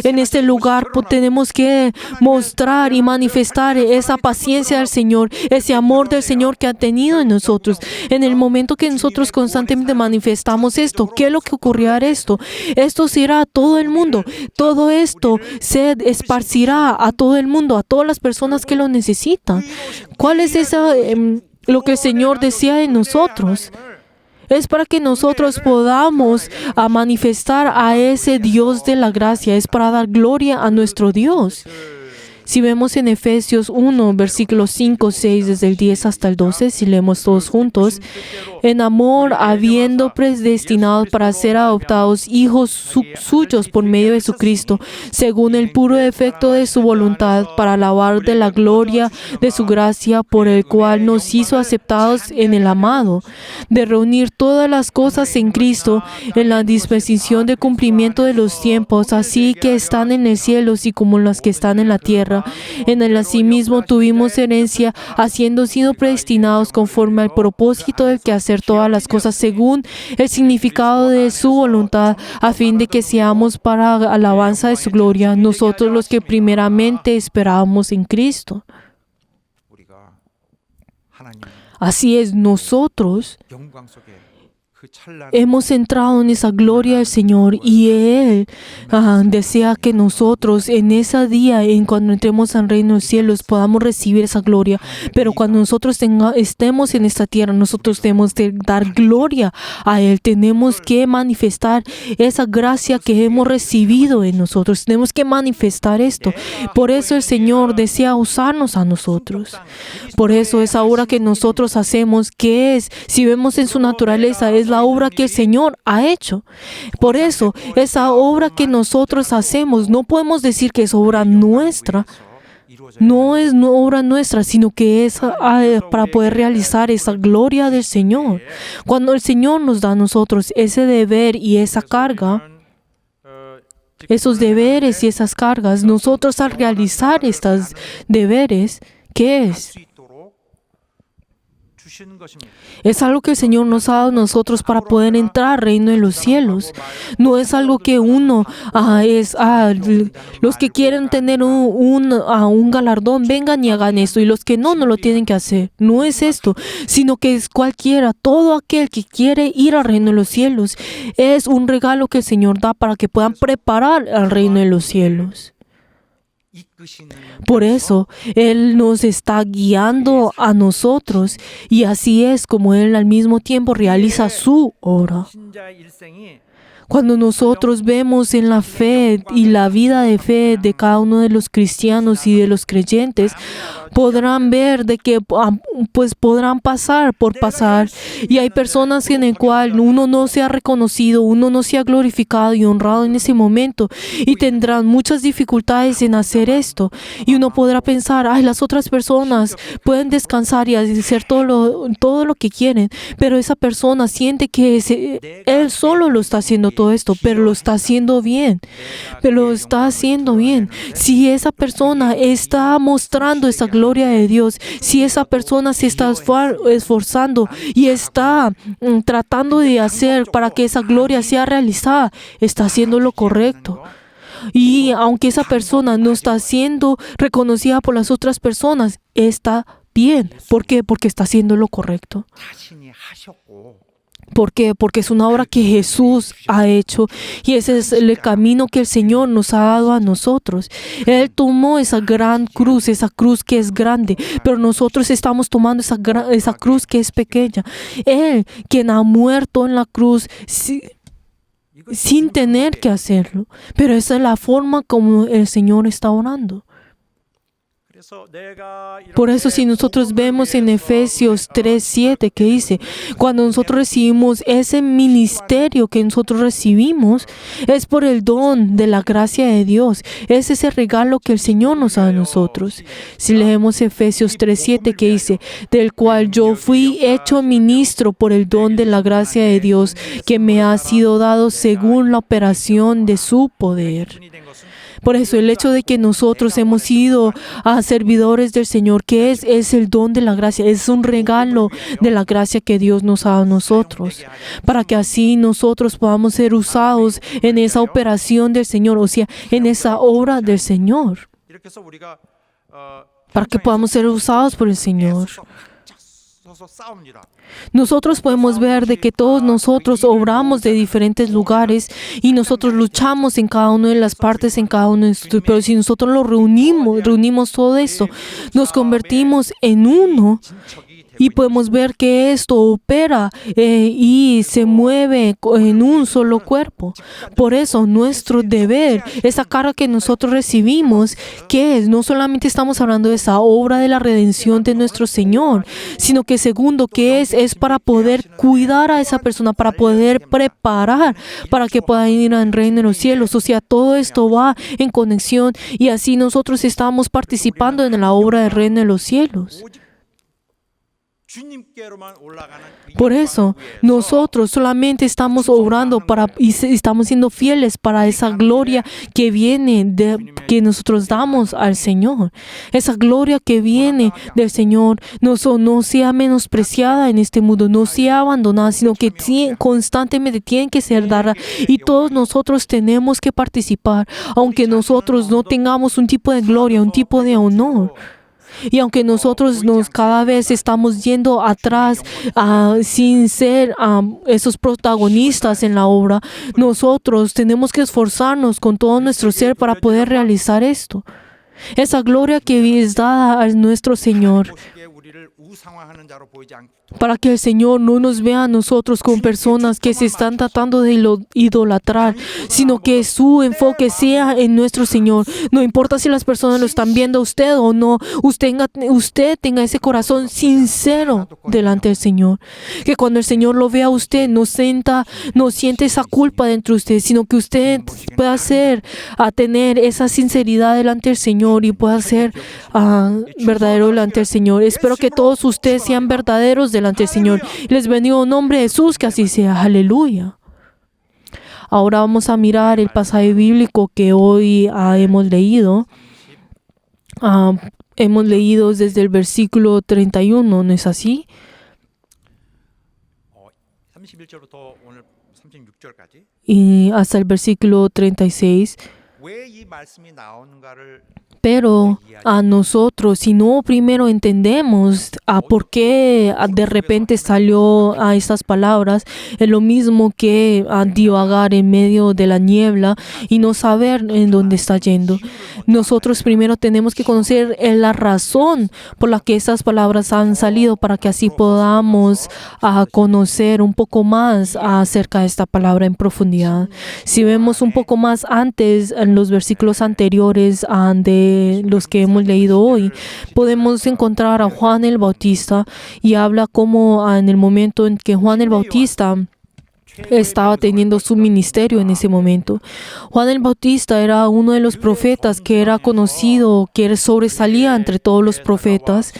En este lugar tenemos que mostrar y manifestar esa paciencia del Señor, ese amor del Señor que ha tenido en nosotros. En el momento que nosotros constantemente manifestamos esto, ¿qué es lo que ocurrirá esto? Esto se irá a todo el mundo. Todo esto se esparcirá a todo el mundo, a todas las personas que lo necesitan. ¿Cuál es lo que el Señor desea de nosotros? Es para que nosotros podamos manifestar a ese Dios de la gracia. Es para dar gloria a nuestro Dios. Si vemos en Efesios 1, versículos 5, 6, desde el 10 hasta el 12, si leemos todos juntos, en amor, habiendo predestinado para ser adoptados hijos suyos por medio de Jesucristo, según el puro efecto de su voluntad, para alabar de la gloria de su gracia, por el cual nos hizo aceptados en el amado, de reunir todas las cosas en Cristo, en la dispensación de cumplimiento de los tiempos, así que están en el cielo, así como las que están en la tierra. En él asimismo tuvimos herencia, habiendo sido predestinados conforme al propósito del que hacer todas las cosas según el significado de su voluntad, a fin de que seamos para alabanza de su gloria, nosotros los que primeramente esperábamos en Cristo. Así es, nosotros hemos entrado en esa gloria del Señor y Él desea que nosotros en ese día, cuando entremos al reino de los cielos, podamos recibir esa gloria. Pero cuando nosotros estemos en esta tierra, nosotros tenemos que dar gloria a Él. Tenemos que manifestar esa gracia que hemos recibido en nosotros. Tenemos que manifestar esto. Por eso el Señor desea usarnos a nosotros. Por eso esa obra que nosotros hacemos, que es, si vemos en su naturaleza, es la obra que el Señor ha hecho. Por eso, esa obra que nosotros hacemos, no podemos decir que es obra nuestra. No es obra nuestra, sino que es para poder realizar esa gloria del Señor. Cuando el Señor nos da a nosotros ese deber y esa carga, esos deberes y esas cargas, nosotros al realizar estos deberes, ¿qué es? Es algo que el Señor nos ha dado a nosotros para poder entrar al reino de los cielos. No es algo que los que quieren tener un galardón, vengan y hagan esto, y los que no lo tienen que hacer. No es esto, sino que es cualquiera, todo aquel que quiere ir al reino de los cielos. Es un regalo que el Señor da para que puedan preparar al reino de los cielos. Por eso, Él nos está guiando a nosotros y así es como Él al mismo tiempo realiza su obra. Cuando nosotros vemos en la fe y la vida de fe de cada uno de los cristianos y de los creyentes, podrán ver de que pues podrán pasar por pasar, y hay personas en el cual uno no se ha reconocido, uno no se ha glorificado y honrado en ese momento, y tendrán muchas dificultades en hacer esto, y uno podrá pensar, ay, las otras personas pueden descansar y hacer todo lo que quieren, pero esa persona siente que él solo lo está haciendo todo esto, pero lo está haciendo bien, pero lo está haciendo bien. Si esa persona está mostrando esa gloria de Dios, si esa persona se está esforzando y está tratando de hacer para que esa gloria sea realizada, está haciendo lo correcto. Y aunque esa persona no está siendo reconocida por las otras personas, está bien. ¿Por qué? Porque está haciendo lo correcto. 자신이 하셨고 ¿Por qué? Porque es una obra que Jesús ha hecho, y ese es el camino que el Señor nos ha dado a nosotros. Él tomó esa gran cruz, esa cruz que es grande, pero nosotros estamos tomando esa cruz que es pequeña. Él, quien ha muerto en la cruz sin tener que hacerlo, pero esa es la forma como el Señor está orando. Por eso si nosotros vemos en Efesios 3:7 que dice, cuando nosotros recibimos ese ministerio que nosotros recibimos, es por el don de la gracia de Dios. Es ese regalo que el Señor nos da a nosotros. Si leemos Efesios 3:7 que dice, del cual yo fui hecho ministro por el don de la gracia de Dios que me ha sido dado según la operación de su poder. Por eso el hecho de que nosotros hemos sido servidores del Señor, que es el don de la gracia, es un regalo de la gracia que Dios nos ha dado a nosotros, para que así nosotros podamos ser usados en esa operación del Señor, o sea, en esa obra del Señor, 이렇게 해서 우리가 para que podamos ser usados por el Señor. 서서 싸웁니다. Nosotros podemos ver de que todos nosotros obramos de diferentes lugares y nosotros luchamos en cada una de las partes, en cada uno de nosotros. Pero si nosotros lo reunimos todo esto, nos convertimos en uno. Y podemos ver que esto opera y se mueve en un solo cuerpo. Por eso nuestro deber, esa carga que nosotros recibimos, que es, no solamente estamos hablando de esa obra de la redención de nuestro Señor, sino que segundo, que es para poder cuidar a esa persona, para poder preparar, para que pueda ir al reino de los cielos. O sea, todo esto va en conexión y así nosotros estamos participando en la obra del reino de los cielos. Por eso, nosotros solamente estamos obrando y estamos siendo fieles para esa gloria que viene, que nosotros damos al Señor. Esa gloria que viene del Señor no sea menospreciada en este mundo, no sea abandonada, sino que constantemente tiene que ser dada. Y todos nosotros tenemos que participar, aunque nosotros no tengamos un tipo de gloria, un tipo de honor. Y aunque nosotros cada vez estamos yendo atrás sin ser esos protagonistas en la obra, nosotros tenemos que esforzarnos con todo nuestro ser para poder realizar esto. Esa gloria que es dada a nuestro Señor, para que el Señor no nos vea a nosotros como personas que se están tratando de idolatrar, sino que su enfoque sea en nuestro Señor. No importa si las personas lo están viendo a usted o no, usted tenga ese corazón sincero delante del Señor. Que cuando el Señor lo vea a usted, no siente esa culpa dentro de usted, sino que usted pueda tener esa sinceridad delante del Señor y pueda ser verdadero delante del Señor. Espero que todos ustedes sean verdaderos delante del Señor. Les bendigo en nombre de Jesús, que así sea. Aleluya. Ahora vamos a mirar el pasaje bíblico que hoy hemos leído. Hemos leído desde el versículo 31, ¿no es así? 31절부터 오늘 36절까지 Y hasta el versículo 36. 왜 이 말씀이 나오는가를 Pero a nosotros, si no primero entendemos por qué de repente salió a estas palabras, es lo mismo que divagar en medio de la niebla y no saber en dónde está yendo. Nosotros primero tenemos que conocer la razón por la que estas palabras han salido para que así podamos conocer un poco más acerca de esta palabra en profundidad. Si vemos un poco más antes en los versículos anteriores de los que hemos leído hoy, podemos encontrar a Juan el Bautista y habla como en el momento en que Juan el Bautista estaba teniendo su ministerio en ese momento. Juan el Bautista era uno de los profetas que era conocido, que sobresalía entre todos los profetas.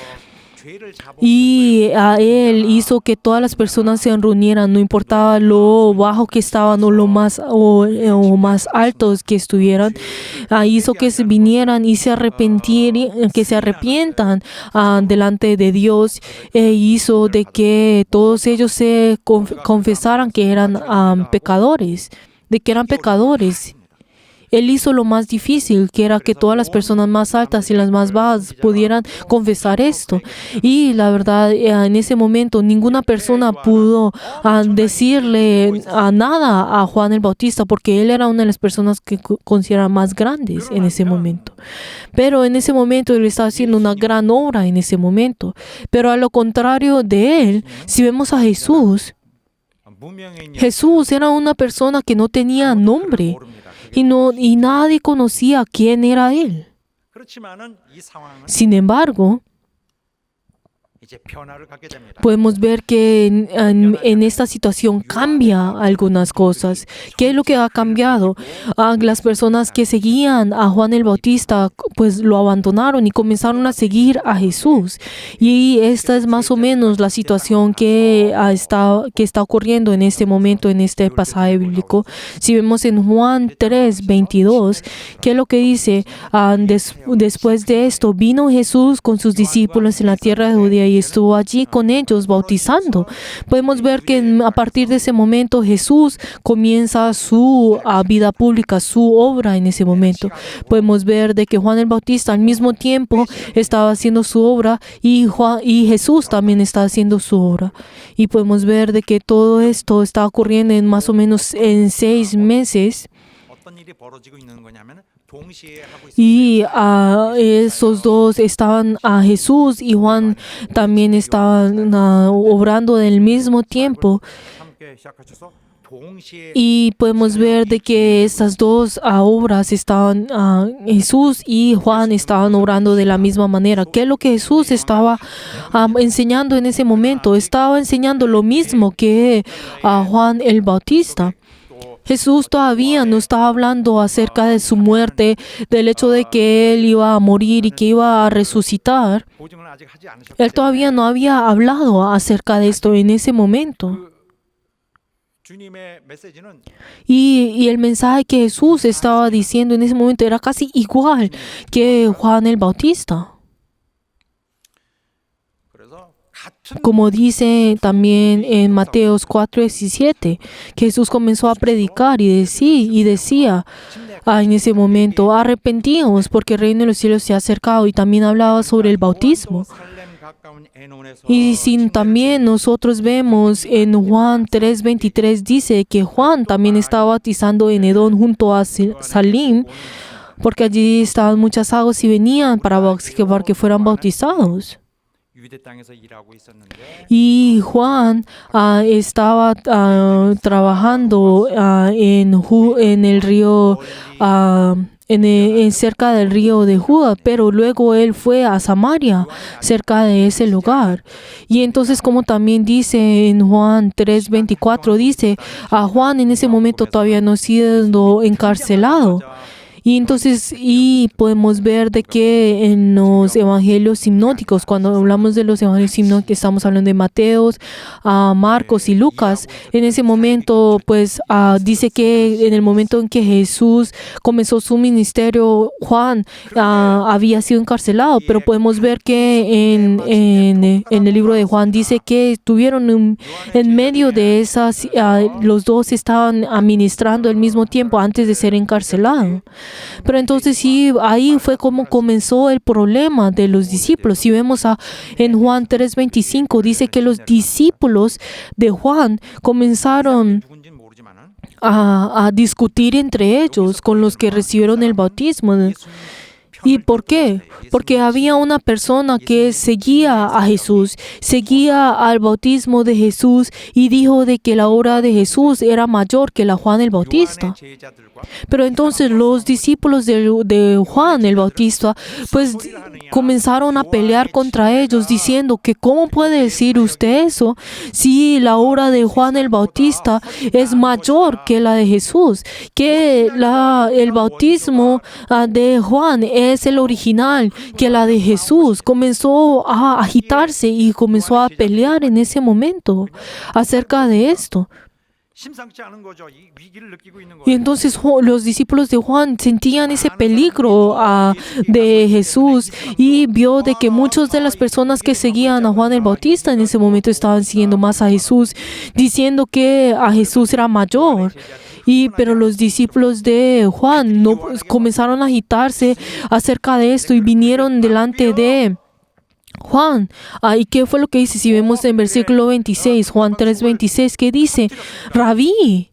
Y a él hizo que todas las personas se reunieran, no importaba lo bajo que estaban o lo más más altos que estuvieran. Hizo que se vinieran y que se arrepientan delante de Dios. Hizo de que todos ellos se confesaran que eran pecadores, de que eran pecadores. Él hizo lo más difícil, que era que todas las personas más altas y las más bajas pudieran confesar esto. Y la verdad, en ese momento, ninguna persona pudo decirle nada a Juan el Bautista, porque él era una de las personas que consideran más grandes en ese momento. Pero en ese momento, él estaba haciendo una gran obra en ese momento. Pero a lo contrario de él, si vemos a Jesús, Jesús era una persona que no tenía nombre. Y nadie conocía quién era él. Sin embargo, podemos ver que en esta situación cambia algunas cosas. ¿Qué es lo que ha cambiado? Las personas que seguían a Juan el Bautista pues lo abandonaron y comenzaron a seguir a Jesús. Y esta es más o menos la situación que está ocurriendo en este momento, en este pasaje bíblico. Si vemos en Juan 3:22, ¿qué es lo que dice? Después de esto, vino Jesús con sus discípulos en la tierra de Judea y estuvo allí con ellos bautizando. Podemos ver que a partir de ese momento Jesús comienza su vida pública, su obra en ese momento. Podemos ver de que Juan el Bautista al mismo tiempo estaba haciendo su obra y Jesús también está haciendo su obra. Y podemos ver de que todo esto está ocurriendo en más o menos en 6 meses. Y esos dos estaban, Jesús y Juan también estaban obrando al mismo tiempo. Y podemos ver de que estas dos obras estaban, Jesús y Juan estaban obrando de la misma manera. ¿Qué es lo que Jesús estaba enseñando en ese momento? Estaba enseñando lo mismo que Juan el Bautista. Jesús todavía no estaba hablando acerca de su muerte, del hecho de que Él iba a morir y que iba a resucitar. Él todavía no había hablado acerca de esto en ese momento. Y el mensaje que Jesús estaba diciendo en ese momento era casi igual que Juan el Bautista. Como dice también en Mateos 4:17, que Jesús comenzó a predicar y decía en ese momento, arrepentíos porque el reino de los cielos se ha acercado, y también hablaba sobre el bautismo. Y también nosotros vemos en Juan 3:23 dice que Juan también estaba bautizando en Edom junto a Salim, porque allí estaban muchas aguas y venían para que fueran bautizados. Y Juan estaba trabajando en el río, cerca del río de Judá, pero luego él fue a Samaria, cerca de ese lugar. Y entonces, como también dice en Juan 3:24, dice, a Juan en ese momento todavía no siendo encarcelado. Y entonces, podemos ver de que en los evangelios sinópticos, cuando hablamos de los evangelios sinópticos, estamos hablando de Mateos, Marcos y Lucas. En ese momento, pues, dice que en el momento en que Jesús comenzó su ministerio, Juan había sido encarcelado. Pero podemos ver que en el libro de Juan dice que estuvieron en medio de esas, los dos estaban administrando al mismo tiempo antes de ser encarcelados. Pero entonces sí, ahí fue como comenzó el problema de los discípulos. Si vemos en Juan 3:25, dice que los discípulos de Juan comenzaron 누군지는 모르지만은 a discutir entre ellos con los que recibieron el bautismo. ¿Y por qué? Porque había una persona que seguía a Jesús, seguía al bautismo de Jesús y dijo de que la obra de Jesús era mayor que la Juan el Bautista. 요한의 제자들과 Pero entonces los discípulos de Juan el Bautista pues comenzaron a pelear contra ellos diciendo que ¿cómo puede decir usted eso si la obra de Juan el Bautista es mayor que la de Jesús? Que el bautismo de Juan es el original, que la de Jesús. Comenzó a agitarse y comenzó a pelear en ese momento acerca de esto. 심상치 않은 거죠. 이 위기를 느끼고 있는 Y 거예요. entonces los discípulos de Juan sentían ese peligro de Jesús y vio de que muchas de las personas que seguían a Juan el Bautista en ese momento estaban siguiendo más a Jesús, diciendo que a Jesús era mayor. Pero los discípulos de Juan no comenzaron a agitarse acerca de esto y vinieron delante de Juan. ¿Y qué fue lo que dice? Si vemos en versículo 26, Juan 3:26, que dice, Rabí.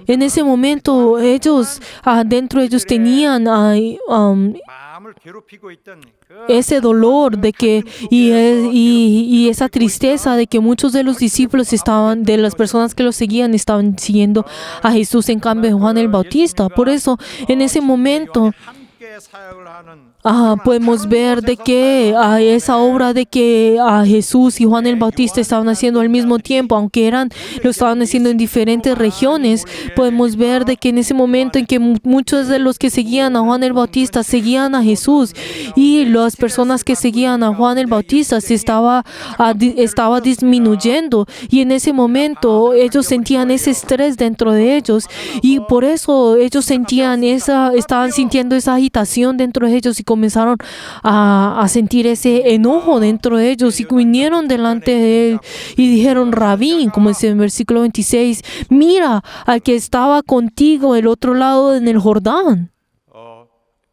En ese momento ellos, dentro de ellos tenían 마음을 괴롭히고 있던 그 ese dolor de que y esa tristeza de que muchos de los discípulos de las personas que lo seguían estaban siguiendo a Jesús en cambio de Juan el Bautista. Por eso en ese momento 함께 사역을 하는 podemos ver de que esa obra de que Jesús y Juan el Bautista estaban haciendo al mismo tiempo, aunque lo estaban haciendo en diferentes regiones, podemos ver de que en ese momento en que muchos de los que seguían a Juan el Bautista seguían a Jesús y las personas que seguían a Juan el Bautista estaba disminuyendo, y en ese momento ellos sentían ese estrés dentro de ellos y por eso ellos estaban sintiendo esa agitación dentro de ellos y comenzaron a sentir ese enojo dentro de ellos y vinieron delante de él y dijeron, Rabí, como dice en versículo 26, mira al que estaba contigo el otro lado en el Jordán.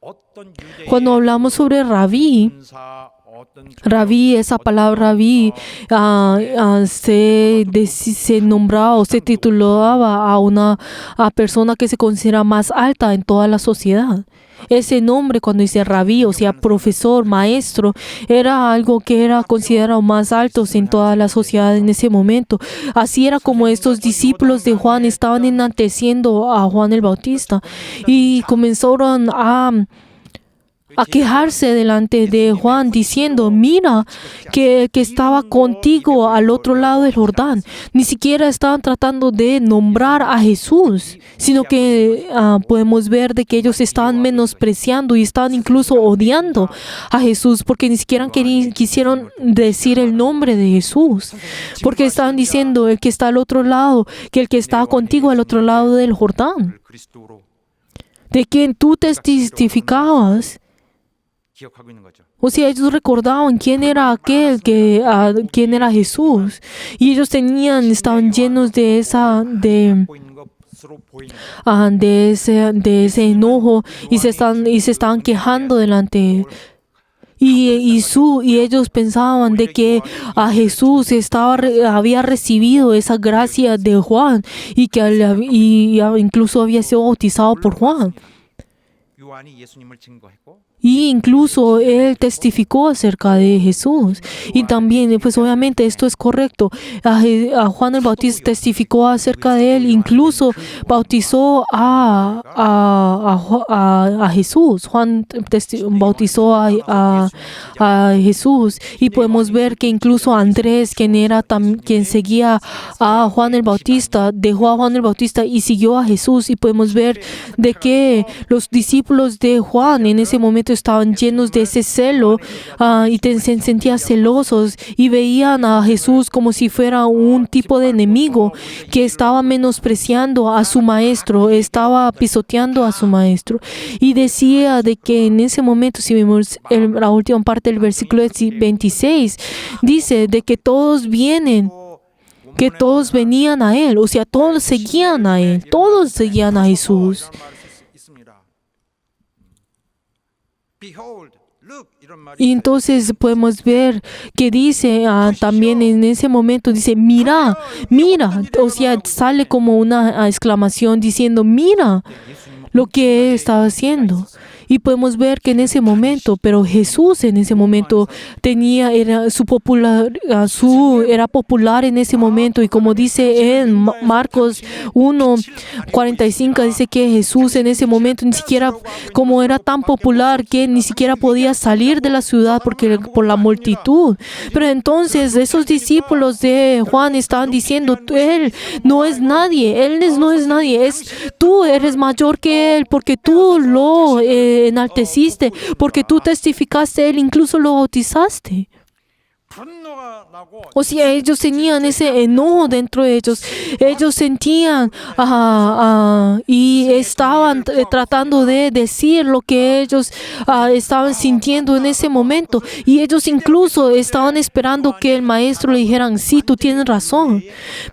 어떤 유대의 Cuando hablamos sobre Rabí, 군사, 어떤 Rabí, esa palabra Rabí se nombraba o se titulaba a una persona que se considera más alta en toda la sociedad. Ese nombre, cuando dice Rabí, o sea, profesor, maestro, era algo que era considerado más alto en toda la sociedad en ese momento. Así era como estos discípulos de Juan estaban enalteciendo a Juan el Bautista y comenzaron a quejarse delante de Juan diciendo, mira que estaba contigo al otro lado del Jordán. Ni siquiera estaban tratando de nombrar a Jesús, sino que podemos ver de que ellos estaban menospreciando y estaban incluso odiando a Jesús porque ni siquiera quisieron decir el nombre de Jesús, porque estaban diciendo el que está al otro lado, que el que está contigo al otro lado del Jordán, 그리스도로 de quien tú testificabas. 기억하고 있는 거죠. O sea, ellos recordaban quién era aquel, quién era Jesús. Y ellos estaban llenos de 보이는 것으로 보이는 de ese enojo y se estaban quejando delante de él. Y ellos pensaban de que a Jesús había recibido esa gracia de Juan y que incluso había sido bautizado por Juan. 요한이 예수님을 증거했고 Y incluso él testificó acerca de Jesús. Y también, pues obviamente esto es correcto. A Juan el Bautista testificó acerca de él. Incluso bautizó a Jesús. Juan bautizó a Jesús. Y podemos ver que incluso Andrés, quien seguía a Juan el Bautista, dejó a Juan el Bautista y siguió a Jesús. Y podemos ver de que los discípulos de Juan en ese momento estaban llenos de ese celo y se sentían celosos y veían a Jesús como si fuera un tipo de enemigo que estaba menospreciando a su maestro, estaba pisoteando a su maestro. Y decía de que en ese momento, si vemos la última parte del versículo 26, dice de que todos venían a él, o sea, todos seguían a él, todos seguían a Jesús. Behold, look, 이런 말이 Y entonces podemos ver que dice también en ese momento, dice, mira, mira, o sea, sale como una exclamación diciendo, mira lo que él estaba haciendo. Y podemos ver que en ese momento, pero Jesús en ese momento era popular en ese momento. Y como dice en Marcos 1:45, dice que Jesús en ese momento ni siquiera, como era tan popular, que ni siquiera podía salir de la ciudad por la multitud. Pero entonces esos discípulos de Juan estaban diciendo, él no es nadie, no es nadie, tú eres mayor que él, porque tú lo enalteciste, porque tú testificaste, él incluso lo bautizaste. 분노가 나고 O sea, ellos tenían ese enojo dentro de ellos. Ellos sentían y estaban tratando de decir lo que ellos estaban sintiendo en ese momento. Y ellos incluso estaban esperando que el maestro le dijeran, sí, tú tienes razón.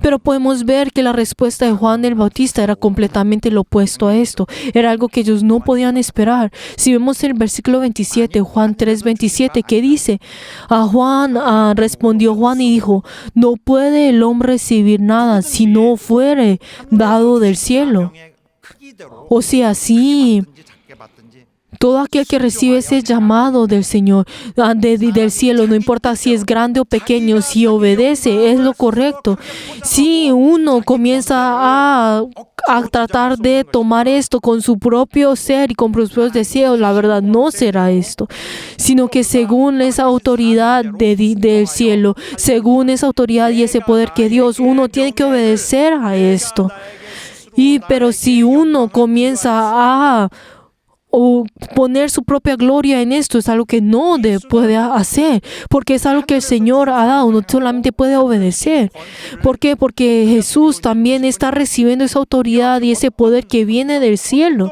Pero podemos ver que la respuesta de Juan el Bautista era completamente lo opuesto a esto. Era algo que ellos no podían esperar. Si vemos el versículo 27, Juan 3:27, que dice, respondió Juan y dijo, no puede el hombre recibir nada si no fuere dado del cielo. 명의 크기대로 O sea, sí, 받든지 작게 받든지 todo aquel que recibe ese llamado del Señor, del cielo, no importa si es grande o pequeño, si obedece, es lo correcto. Si uno comienza a tratar de tomar esto con su propio ser y con sus propios deseos, la verdad no será esto, sino que según esa autoridad del cielo, según esa autoridad y ese poder que Dios, uno tiene que obedecer a esto. Pero si uno comienza a poner su propia gloria en esto, es algo que no puede hacer, porque es algo que el Señor ha dado, no solamente puede obedecer. ¿Por qué? Porque Jesús también está recibiendo esa autoridad y ese poder que viene del cielo.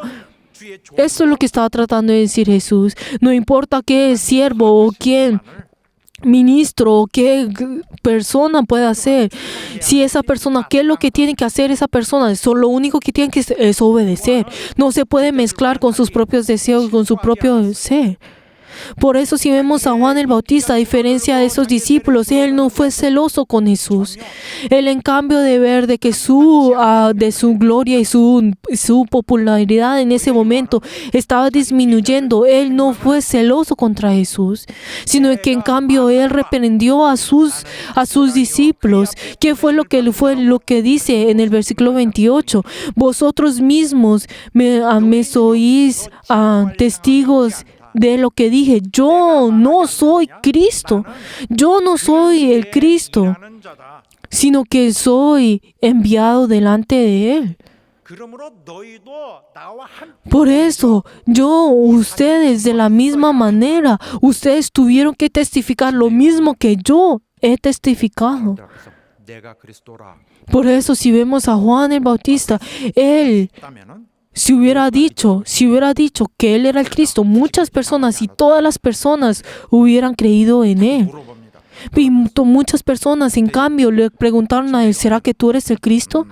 Esto es lo que estaba tratando de decir Jesús. No importa qué siervo o quién ministro o qué persona puede hacer. Si esa persona, ¿qué es lo que tiene que hacer esa persona? Lo único que tiene que es obedecer. No se puede mezclar con sus propios deseos, con su propio ser. Por eso si vemos a Juan el Bautista, a diferencia de esos discípulos, él no fue celoso con Jesús. Él, en cambio de ver de que de su gloria y su popularidad en ese momento estaba disminuyendo, él no fue celoso contra Jesús, sino que en cambio él reprendió a sus discípulos. ¿Qué fue lo que dice en el versículo 28? Vosotros mismos me sois testigos de lo que dije. Yo no soy Cristo. Yo no soy el Cristo, sino que soy enviado delante de Él. 그러므로 너희도 나와 함께 Por eso, ustedes de la misma manera, ustedes tuvieron que testificar lo mismo que yo he testificado. 그래서 내가 그리스도라 Por eso, si vemos a Juan el Bautista, él 했다면은 Si hubiera dicho que Él era el Cristo, muchas personas y todas las personas hubieran creído en Él. 물어봅니다. Y muchas personas, en cambio, le preguntaron a Él, ¿será que tú eres el Cristo?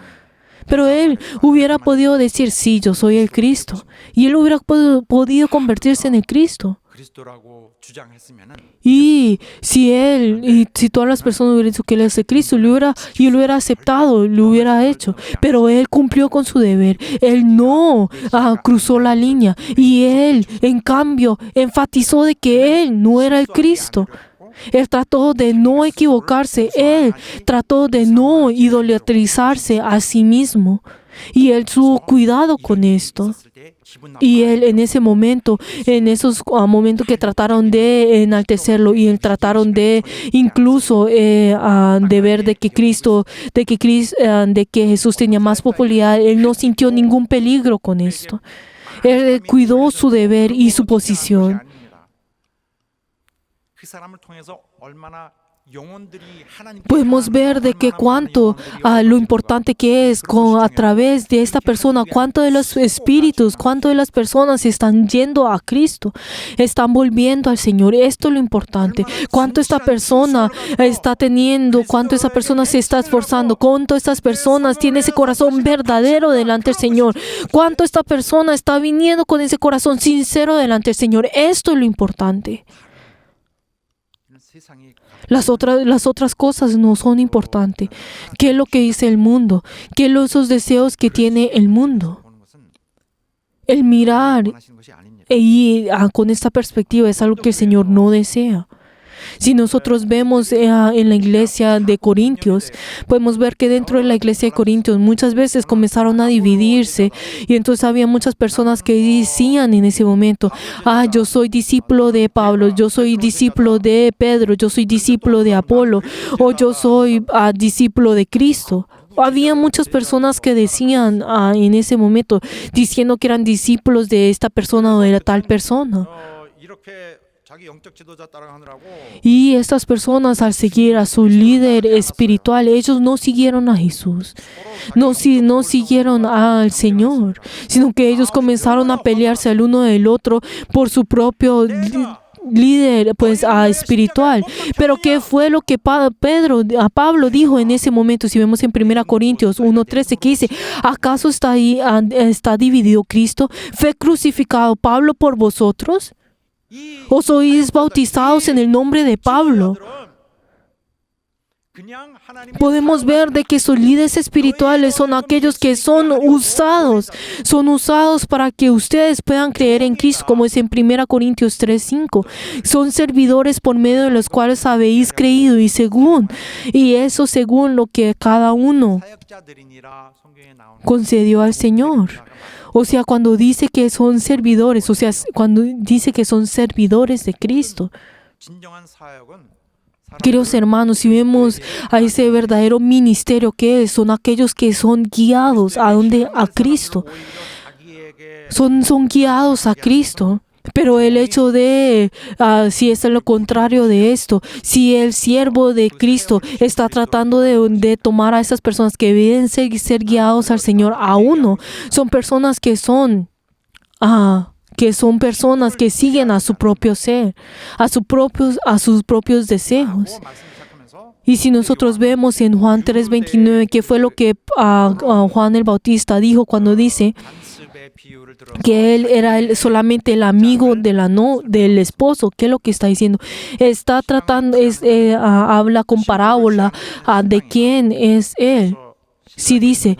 Pero Él hubiera podido decir, sí, yo soy el Cristo. Y Él hubiera podido convertirse en el Cristo. 그리스도라고 주장했으면은 Y si todas las personas hubieran dicho que Él es el Cristo, y lo hubiera aceptado, lo hubiera hecho. Pero Él cumplió con su deber. Él no cruzó la línea. Y Él, en cambio, enfatizó de que Él no era el Cristo. Él trató de no equivocarse. Él trató de no idolatrizarse a sí mismo. Y Él tuvo cuidado con esto. 있을 때 기분 나빠. Y Él en ese momento, en esos momentos que trataron de enaltecerlo y trataron de incluso de ver de que Jesús tenía más popularidad, Él no sintió ningún peligro con esto. Él cuidó su deber y su posición. 그 사람을 통해서 얼마나 영혼들이 하나님께 podemos ver de que cuánto lo importante que es a través de esta persona, cuánto de los espíritus, cuánto de las personas están yendo a Cristo, están volviendo al Señor. Esto es lo importante. Cuánto esta persona está teniendo, cuánto esa persona se está esforzando, cuánto estas personas tienen ese corazón verdadero delante del Señor, cuánto esta persona está viniendo con ese corazón sincero delante del Señor. Esto es lo importante. 세상이 Las otras cosas no son importantes. ¿Qué es lo que dice el mundo? ¿Qué son esos deseos que tiene el mundo? 보는 것은 El mirar 원하시는 것이 아닙니다. con esta perspectiva es algo que el Señor no desea. Si nosotros vemos en la iglesia de Corintios, podemos ver que dentro de la iglesia de Corintios muchas veces comenzaron a dividirse y entonces había muchas personas que decían en ese momento, yo soy discípulo de Pablo, yo soy discípulo de Pedro, yo soy discípulo de Apolo o yo soy discípulo de Cristo. Había muchas personas que decían en ese momento, diciendo que eran discípulos de esta persona o de tal persona. 이렇게 자기 영적 지도자 따라가느라고 Y estas personas al seguir a su líder espiritual, ellos no siguieron a Jesús, no siguieron al Señor, sino que ellos comenzaron a pelearse el uno del otro por su propio líder espiritual. Pero ¿qué fue lo que Pablo dijo en ese momento? Si vemos en 1 Corintios 1:13 que dice, ¿acaso está dividido Cristo? ¿Fue crucificado Pablo por vosotros? ¿O sois bautizados en el nombre de Pablo? 그냥 하나님 Podemos ver de que sus líderes espirituales son aquellos que son usados para que ustedes puedan creer en Cristo, como es en 1 Corintios 3:5. Son servidores por medio de los cuales habéis creído y eso según lo que cada uno 사역자들이니라 성경에 나오는 concedió al Señor. O sea, cuando dice que son servidores, de Cristo. 진정한 사역은 Queridos hermanos, si vemos a ese verdadero ministerio que son aquellos que son guiados a Cristo. Son guiados a Cristo. Pero el hecho de, si es lo contrario de esto, si el siervo de Cristo está tratando de tomar a esas personas que deben ser guiados al Señor a uno, son personas que son personas que siguen a su propio ser, a sus propios deseos. Y si nosotros vemos en Juan 3:29, que fue lo que Juan el Bautista dijo cuando dice 단습의 비유를 들어 que él era solamente el amigo del esposo. ¿Qué es lo que está diciendo? Está tratando, habla con parábola de quién es él. Si dice,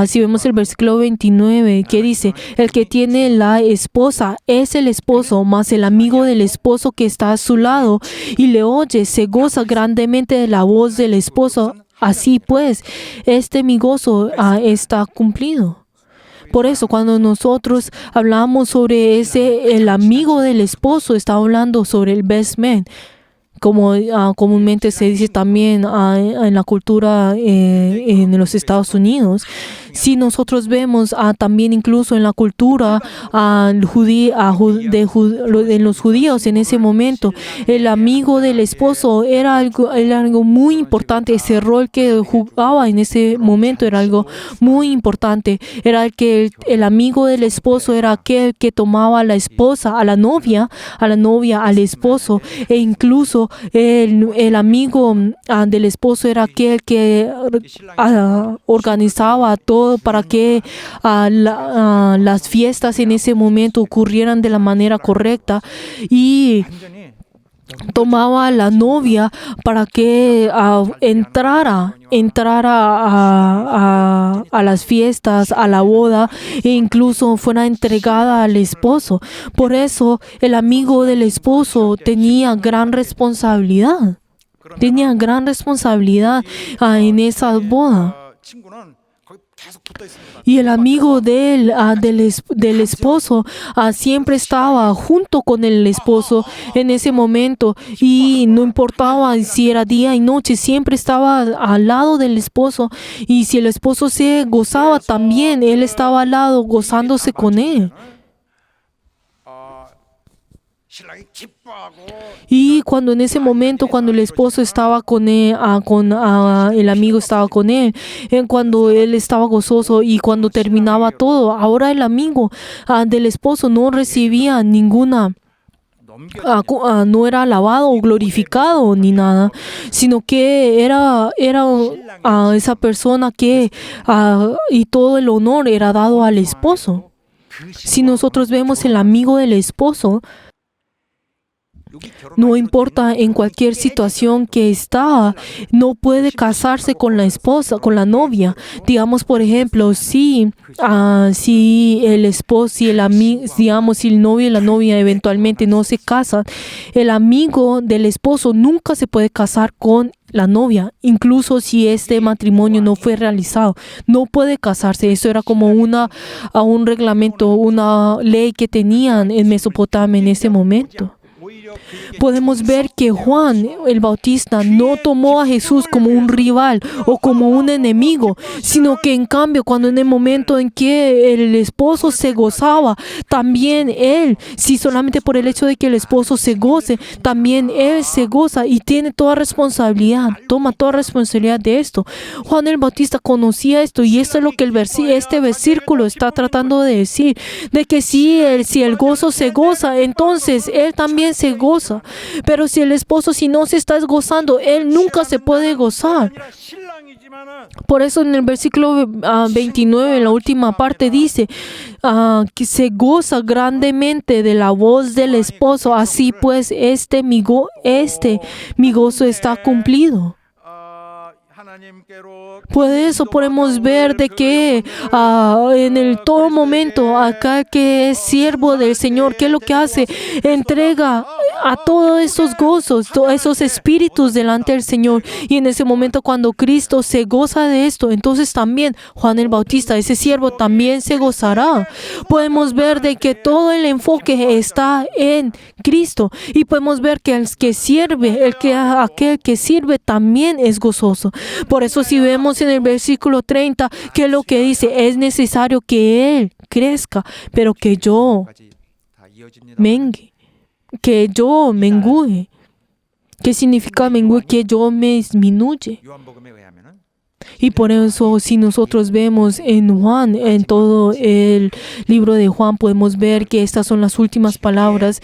si vemos el versículo 29, que dice, el que tiene la esposa es el esposo, mas el amigo del esposo que está a su lado y le oye, se goza grandemente de la voz del esposo. Así pues, mi gozo está cumplido. Por eso, cuando nosotros hablamos sobre el amigo del esposo, está hablando sobre el best man, como comúnmente se dice también en la cultura en los Estados Unidos. Si nosotros vemos también incluso en la cultura de los judíos en ese momento, el amigo del esposo era algo muy importante. Ese rol que jugaba en ese momento era algo muy importante. Era el amigo del esposo era aquel que tomaba a la esposa, a la novia, al esposo, e incluso el amigo del esposo era aquel que organizaba todo para que las fiestas en ese momento ocurrieran de la manera correcta y tomaba a la novia para que entrara a las fiestas, a la boda, e incluso fuera entregada al esposo. Por eso el amigo del esposo tenía gran responsabilidad. En esa boda. 친구는 거기 계속 붙어 있습니다. Y el amigo del esposo siempre estaba junto con el esposo en ese momento, y no importaba si era día y noche, siempre estaba al lado del esposo, y si el esposo se gozaba también, él estaba al lado gozándose con él. 신랑이 기뻐하고 Y cuando en ese momento, cuando el esposo estaba con él, el amigo estaba con él, cuando él estaba gozoso y cuando terminaba todo, ahora el amigo del esposo no recibía ninguna, no era alabado o glorificado ni nada, sino que era esa persona que y todo el honor era dado al esposo. Si nosotros vemos el amigo del esposo, no importa en cualquier situación que está, no puede casarse con la esposa, con la novia. Digamos, por ejemplo, si el esposo, si el novio y la novia eventualmente no se casan, el amigo del esposo nunca se puede casar con la novia, incluso si este matrimonio no fue realizado, no puede casarse. Eso era como un reglamento, una ley que tenían en Mesopotamia en ese momento. Podemos ver que Juan el Bautista no tomó a Jesús como un rival o como un enemigo, sino que en cambio, cuando en el momento en que el esposo se gozaba, también él, si solamente por el hecho de que el esposo se goce, también él se goza y tiene toda responsabilidad, toma toda responsabilidad de esto. Juan el Bautista conocía esto y esto es lo que este versículo está tratando de decir, de que si el gozo se goza, entonces él también se goza. Pero si el esposo, si no se está gozando, él nunca se puede gozar. Por eso en el versículo 29, en la última parte, dice que se goza grandemente de la voz del esposo. Así pues, mi gozo está cumplido. Por eso podemos ver de que en todo momento, acá que es siervo del Señor, ¿qué es lo que hace? Entrega a todos esos gozos, todos esos espíritus delante del Señor. Y en ese momento, cuando Cristo se goza de esto, entonces también Juan el Bautista, ese siervo, también se gozará. Podemos ver de que todo el enfoque está en Cristo. Y podemos ver que aquel que sirve también es gozoso. Por eso si vemos en el versículo 30, que es lo que dice, es necesario que Él crezca, pero que yo mengue, que yo mengüe. ¿Qué significa mengüe? Que yo me disminuye. 요한복음에 의하면은 Y por eso, si nosotros vemos en Juan, en todo el libro de Juan, podemos ver que estas son las últimas palabras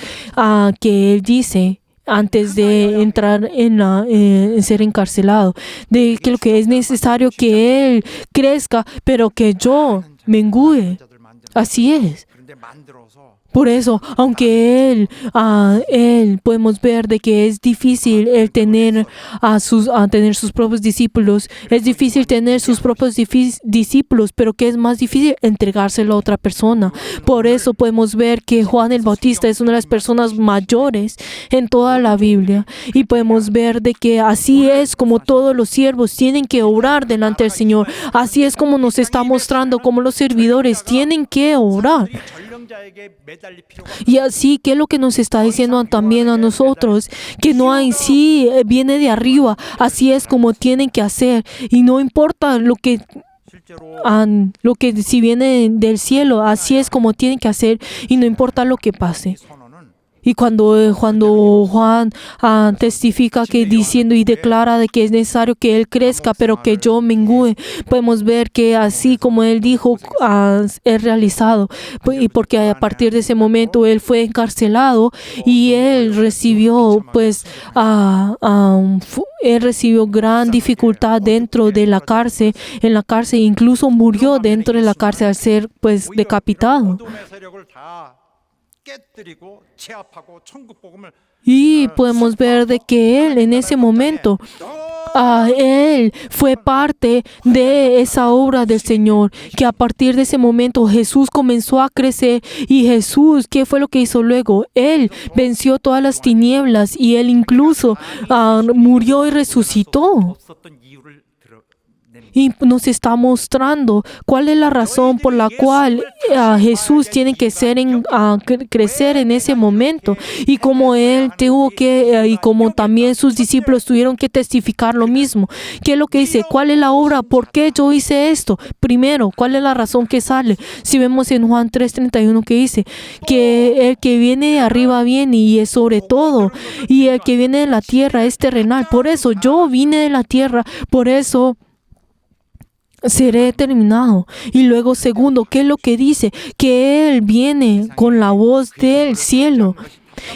que él dice antes de entrar en ser encarcelado, de que lo que es necesario que él crezca, pero que yo mengüe. Así es. 그런데 만들어서 Por eso, aunque él podemos ver de que es difícil el tener tener sus propios discípulos, es difícil tener sus propios discípulos, pero que es más difícil entregárselo a otra persona. Por eso podemos ver que Juan el Bautista es una de las personas mayores en toda la Biblia, y podemos ver de que así es como todos los siervos tienen que orar delante del Señor. Así es como nos está mostrando cómo los servidores tienen que orar. 전령자에게 매달릴 필요가 Y así, ¿qué es lo que nos está diciendo también a nosotros? Que no hay, viene de arriba, así es como tienen que hacer. Y no importa lo que si viene del cielo, así es como tienen que hacer, y no importa lo que pase. 선언은 Y cuando Juan testifica que diciendo y declara de que es necesario que él crezca, pero que yo mengüe, podemos ver que así como él dijo, es realizado. Y porque a partir de ese momento él fue encarcelado y él recibió gran dificultad dentro de la cárcel, incluso murió dentro de la cárcel al ser decapitado. 어둠의 세력을 다 깨뜨리고 제압하고 천국 복음을 Y podemos ver de que él en ese momento, él fue parte de esa obra del Señor, que a partir de ese momento Jesús comenzó a crecer. Y Jesús, ¿qué fue lo que hizo luego? Él venció todas las tinieblas y él incluso murió y resucitó. 없었던 이유를 Y nos está mostrando cuál es la razón por la cual Jesús tiene que crecer en ese momento. Y como Él tuvo que, y como también sus discípulos tuvieron que testificar lo mismo. ¿Qué es lo que dice? ¿Cuál es la obra? ¿Por qué yo hice esto? Primero, ¿cuál es la razón que sale? Si vemos en Juan 3:31 que dice que el que viene de arriba viene y es sobre todo. Y el que viene de la tierra es terrenal. Por eso yo vine de la tierra. Por eso seré terminado. Y luego segundo, ¿qué es lo que dice? Que Él viene con la voz del cielo.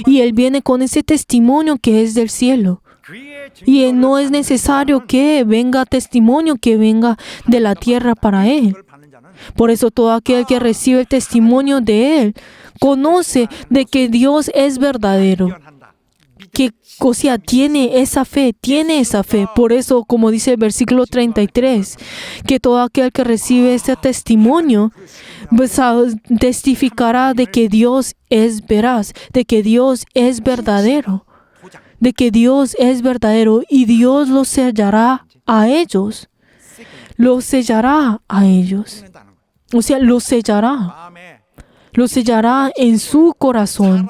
Y Él viene con ese testimonio que es del cielo. Y no es necesario que venga testimonio que venga de la tierra para Él. Por eso todo aquel que recibe el testimonio de Él conoce de que Dios es verdadero. Que, o sea, tiene esa fe. Por eso, como dice el versículo 33, que todo aquel que recibe este testimonio pues, testificará de que Dios es veraz, de que Dios es verdadero, de que Dios es verdadero y Dios los sellará a ellos. Los sellará a ellos. O sea, los sellará. Los sellará en su corazón.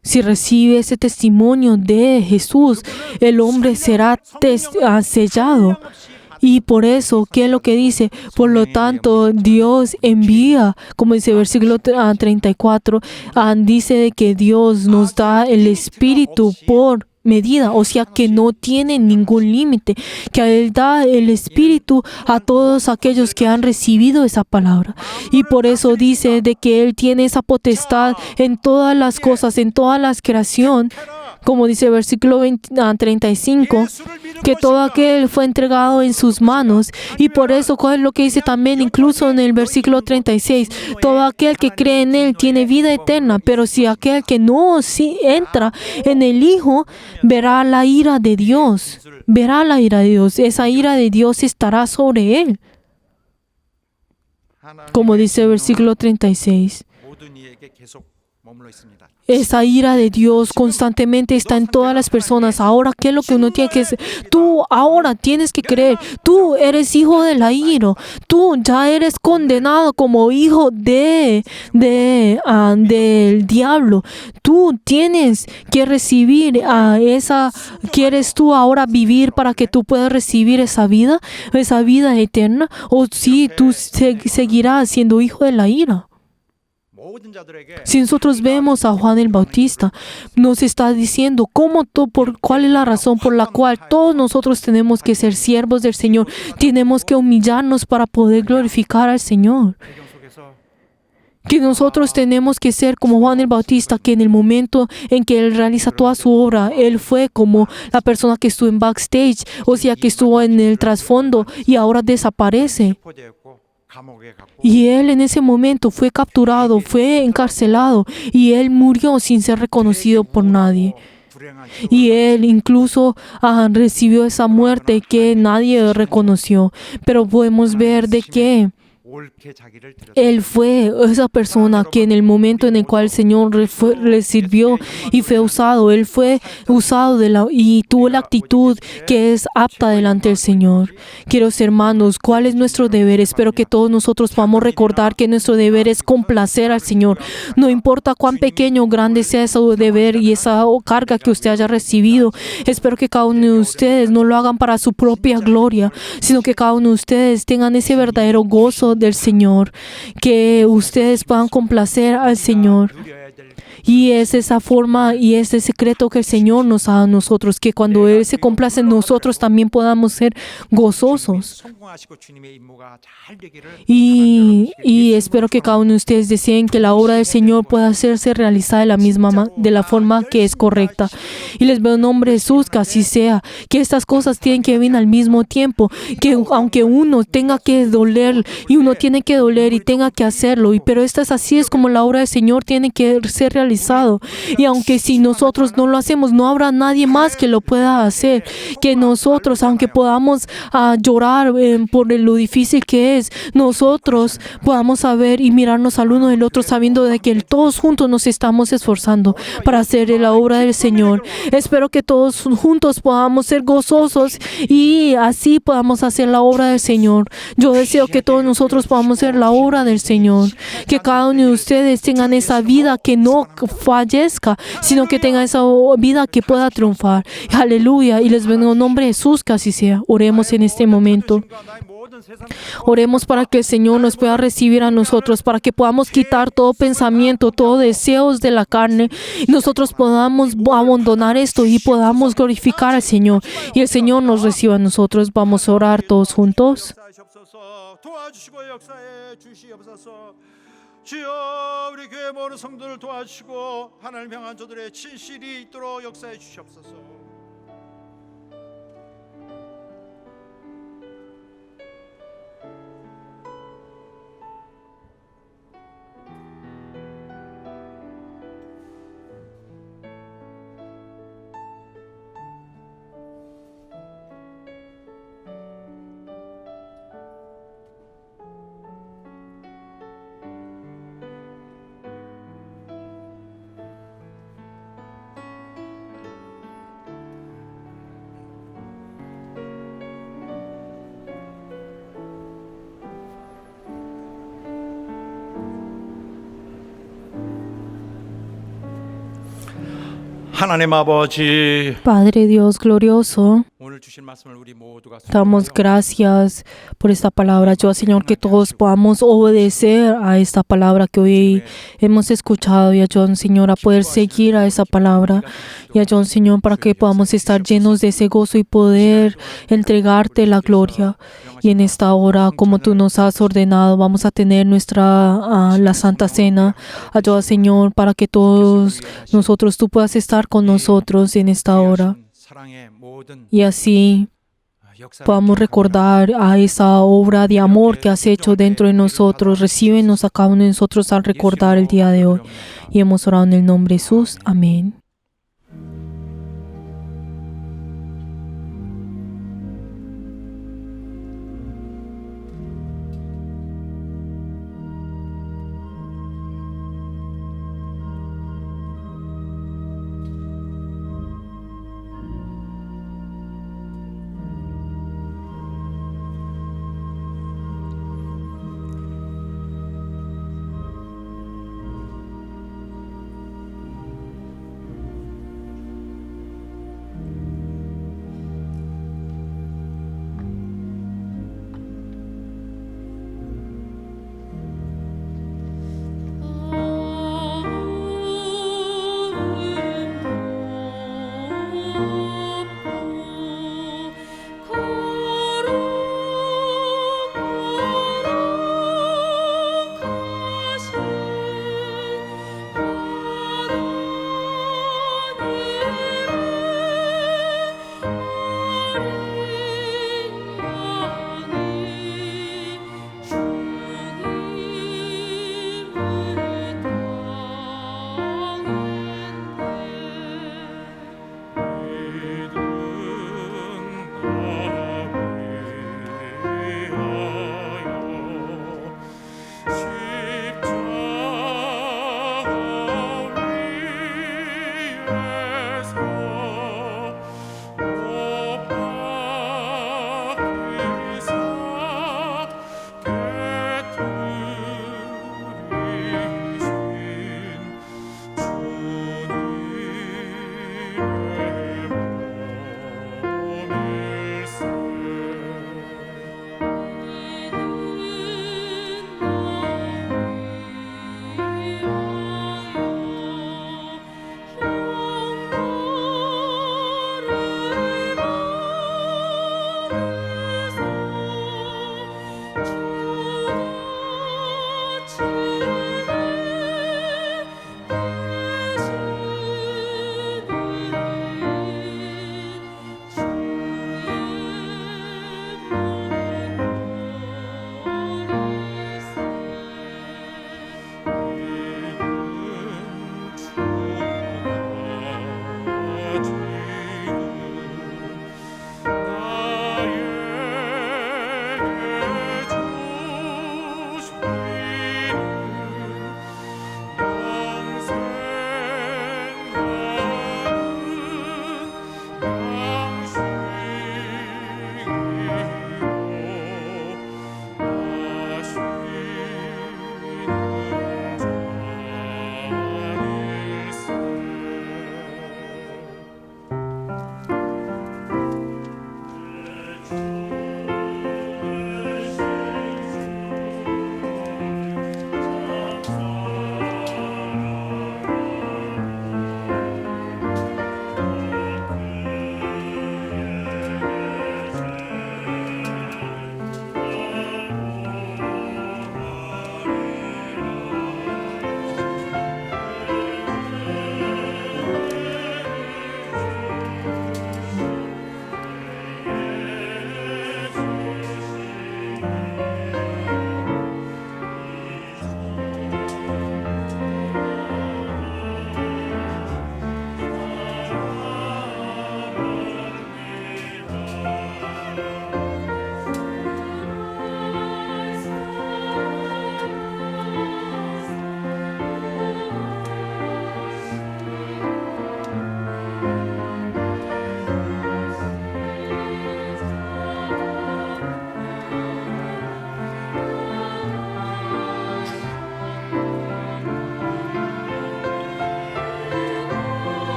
Si recibe ese testimonio de Jesús, el hombre será sellado. Y por eso, ¿qué es lo que dice? Por lo tanto, Dios envía, como dice el versículo 34, dice de que Dios nos da el Espíritu por medida, o sea que no tiene ningún límite, que Él da el Espíritu a todos aquellos que han recibido esa palabra. Y por eso dice de que Él tiene esa potestad en todas las cosas, en toda la creación, como dice el versículo 35, que todo aquel fue entregado en sus manos. Y por eso, ¿cuál es lo que dice también? Incluso en el versículo 36, todo aquel que cree en Él tiene vida eterna, pero si aquel que no entra en el Hijo, verá la ira de Dios. Verá la ira de Dios. Esa ira de Dios estará sobre Él. Como dice el versículo 36. Esa ira de Dios constantemente está en todas las personas. Ahora, ¿qué es lo que uno tiene que hacer? Tú ahora tienes que creer. Tú eres hijo de la ira. Tú ya eres condenado como hijo del diablo. Tú tienes que recibir esa. ¿Quieres tú ahora vivir para que tú puedas recibir esa vida eterna? O si tú seguirás siendo hijo de la ira. Si nosotros vemos a Juan el Bautista, nos está diciendo cuál es la razón por la cual todos nosotros tenemos que ser siervos del Señor. Tenemos que humillarnos para poder glorificar al Señor. Que nosotros tenemos que ser como Juan el Bautista, que en el momento en que Él realiza toda su obra, Él fue como la persona que estuvo en backstage, o sea, que estuvo en el trasfondo y ahora desaparece. Y Él en ese momento fue capturado, fue encarcelado y Él murió sin ser reconocido por nadie. Y Él incluso recibió esa muerte que nadie reconoció. Pero podemos ver de que Él fue esa persona que en el momento en el cual el Señor le sirvió y fue usado, Él fue usado y tuvo la actitud que es apta delante del Señor. Queridos hermanos, ¿cuál es nuestro deber? Espero que todos nosotros podamos recordar que nuestro deber es complacer al Señor. No importa cuán pequeño o grande sea ese deber y esa carga que usted haya recibido. Espero que cada uno de ustedes no lo hagan para su propia gloria, sino que cada uno de ustedes tengan ese verdadero gozo del Señor, que ustedes puedan complacer al Señor. Y es esa forma y ese secreto que el Señor nos da a nosotros, que cuando Él se complace en nosotros también podamos ser gozosos. Y espero que cada uno de ustedes deseen que la obra del Señor pueda hacerse realizada de la forma que es correcta. Y les veo en nombre de Jesús que así sea, que estas cosas tienen que venir al mismo tiempo, que aunque uno tenga que doler y uno tiene que doler y tenga que hacerlo, pero así es como la obra del Señor tiene que ser realizada realizado. Y aunque si nosotros no lo hacemos, no habrá nadie más que lo pueda hacer. Que nosotros, aunque podamos llorar por lo difícil que es, nosotros podamos saber y mirarnos al uno del otro sabiendo de que todos juntos nos estamos esforzando para hacer la obra del Señor. Espero que todos juntos podamos ser gozosos y así podamos hacer la obra del Señor. Yo deseo que todos nosotros podamos hacer la obra del Señor. Que cada uno de ustedes tengan esa vida que no fallezca, sino que tengan esa vida que pueda triunfar. Aleluya. Y les bendigo en nombre de Jesús, que así sea. Oremos en este momento. Oremos para que el Señor nos pueda recibir a nosotros, para que podamos quitar todo pensamiento, todo deseos de la carne, y nosotros podamos abandonar esto y podamos glorificar al Señor, y el Señor nos reciba a nosotros. Vamos a orar todos juntos. 도와주시고 역사해 주시옵소서. 주여 우리 교회 모든 성도를 도와주시고 하나님 향한 저들의 진실이 있도록 역사해 주시옵소서. 하나님 아버지, Padre Dios glorioso, 오늘 주신 말씀을 우리 모두가 damos gracias por esta palabra. Yo, Señor, que todos podamos obedecer a esta palabra que hoy hemos escuchado. Y ayúdanos, Señor, a poder seguir a esa palabra. Y ayúdanos, Señor, para que podamos estar llenos de ese gozo y poder entregarte la gloria. Y en esta hora, como tú nos has ordenado, vamos a tener la Santa Cena. Ayuda, Señor, para que todos nosotros, tú puedas estar con nosotros en esta hora. Y así podamos recordar a esa obra de amor que has hecho dentro de nosotros. Recíbenos a cada uno de nosotros al recordar el día de hoy. Y hemos orado en el nombre de Jesús. Amén.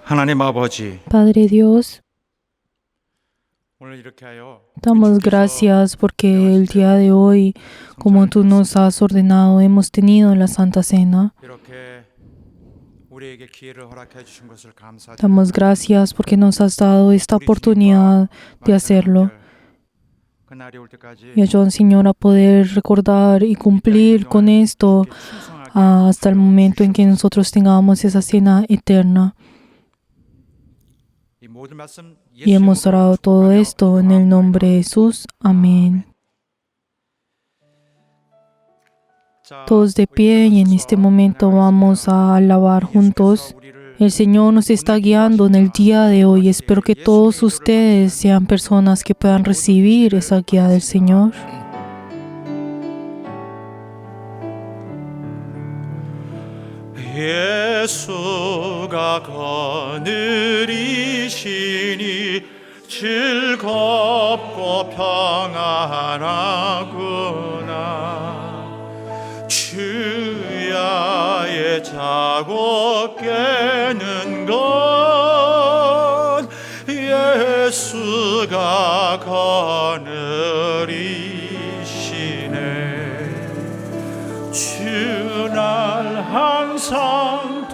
하나님 아버지, Padre Dios, 오늘 이렇게 하여 damos gracias porque el día de hoy, como tú nos has ordenado, hemos tenido la Santa Cena. 이렇게 우리에게 기회를 허락해 주신 것을 감사드립니다. Damos gracias porque nos has dado esta oportunidad de hacerlo. 그날이 올 때까지 Y ayúdanos, Señor, a poder recordar y cumplir con esto hasta el momento en que nosotros tengamos esa cena eterna. 이 모든 말씀 Y hemos orado todo esto en el nombre de Jesús. Amén. Todos de pie y en este momento vamos a alabar juntos. El Señor nos está guiando en el día de hoy. Espero que todos ustedes sean personas que puedan recibir esa guía del Señor. 예수가 거느리시니 즐겁고 평안하구나. 주야의 자고 깨는 건 예수가 거느리시네. 주날 항상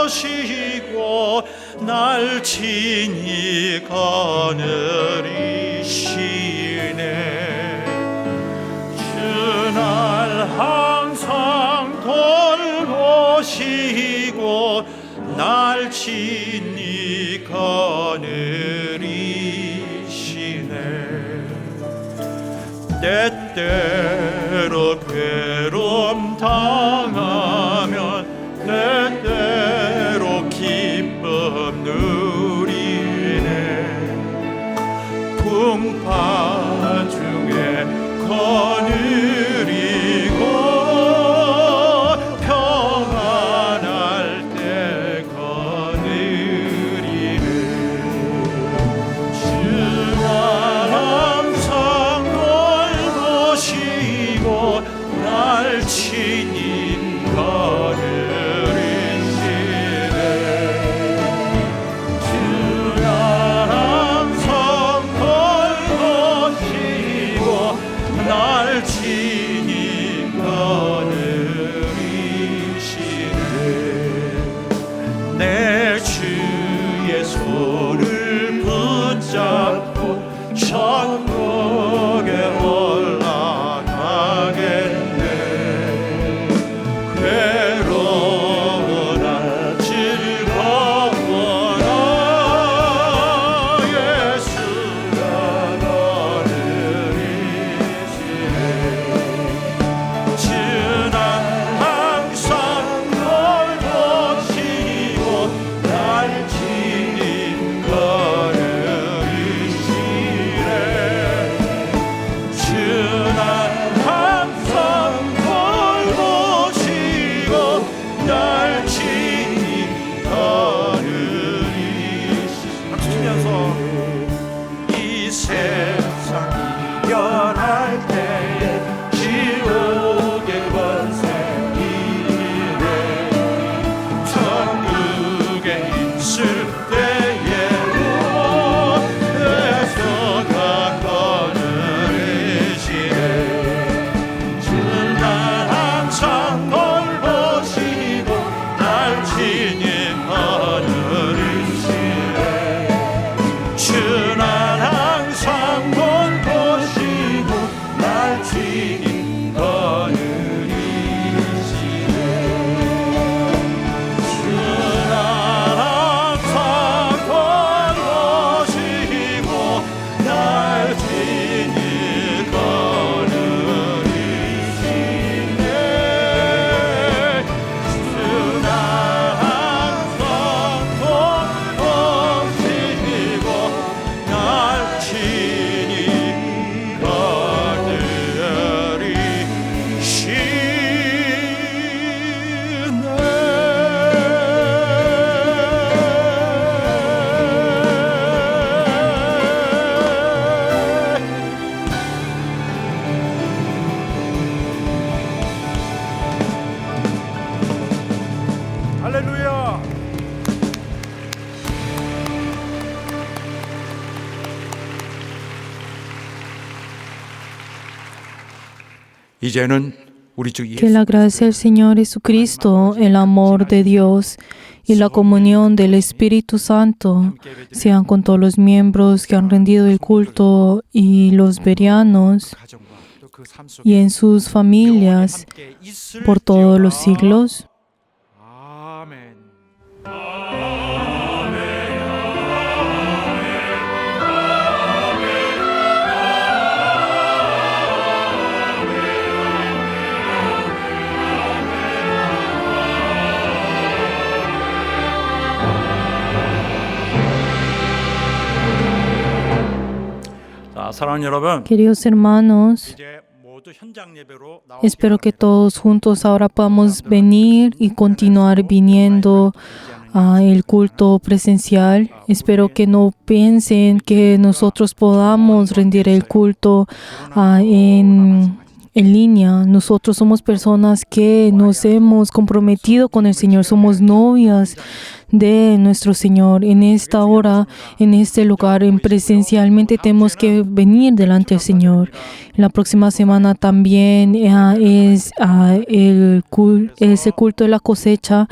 돌보시고 날 친히 거느리시네. 주날 항상 돌보시고 날 친히 거느리시네. 때때로 괴로움 당하면 때때로 기쁨 누리네. 풍파 중에 거느리고 평안할 때 거느리네. 주가 항상 돌보시고 날 친히 거느리시네. 주가 항상 돌보시고 날 친히 거느리시네. 내 주의 손을 붙잡고 천국에 올라가겠네. 괴로우나 즐거우나 예수가 거느리시네. 주는 항상 돌보시고 날 친히 거느리시네. 주는 항상 돌보시고 날 친히 거느리시네. 박수 치면서 이 세상 이겨날 때에 지옥의 권세 이기네. 천국에 있을 때에 예수가 거느리시네. 주는 날 항상 돌보시고 날 친히 거느리시네. 주는 항상 돌보시고 날 친히 거느리시네. 주는 항상 돌보시고 날 친히 거느리시네. 주는 항상 돌보시고 날 친히 거느리시네. 이제는 우리 주 Que la gracia del Señor Jesucristo, el amor de Dios y la comunión del Espíritu Santo sean con todos los miembros que han rendido el culto y los berianos 가정과 또 그 삶 속에 y en sus familias 함께 por todos los 있을지어다. siglos. 아멘. 자, 사랑하는 여러분, Queridos hermanos, 이제 모두 현장 예배로 나오시기 espero que 바랍니다. todos juntos ahora podamos venir y continuar viniendo a el culto presencial. Espero que no piensen que nosotros podamos rendir el culto en línea. Nosotros somos personas que nos hemos comprometido con el Señor. Somos novias de nuestro Señor. En esta hora, en este lugar, presencialmente tenemos que venir delante del Señor. La próxima semana también es el culto de la cosecha.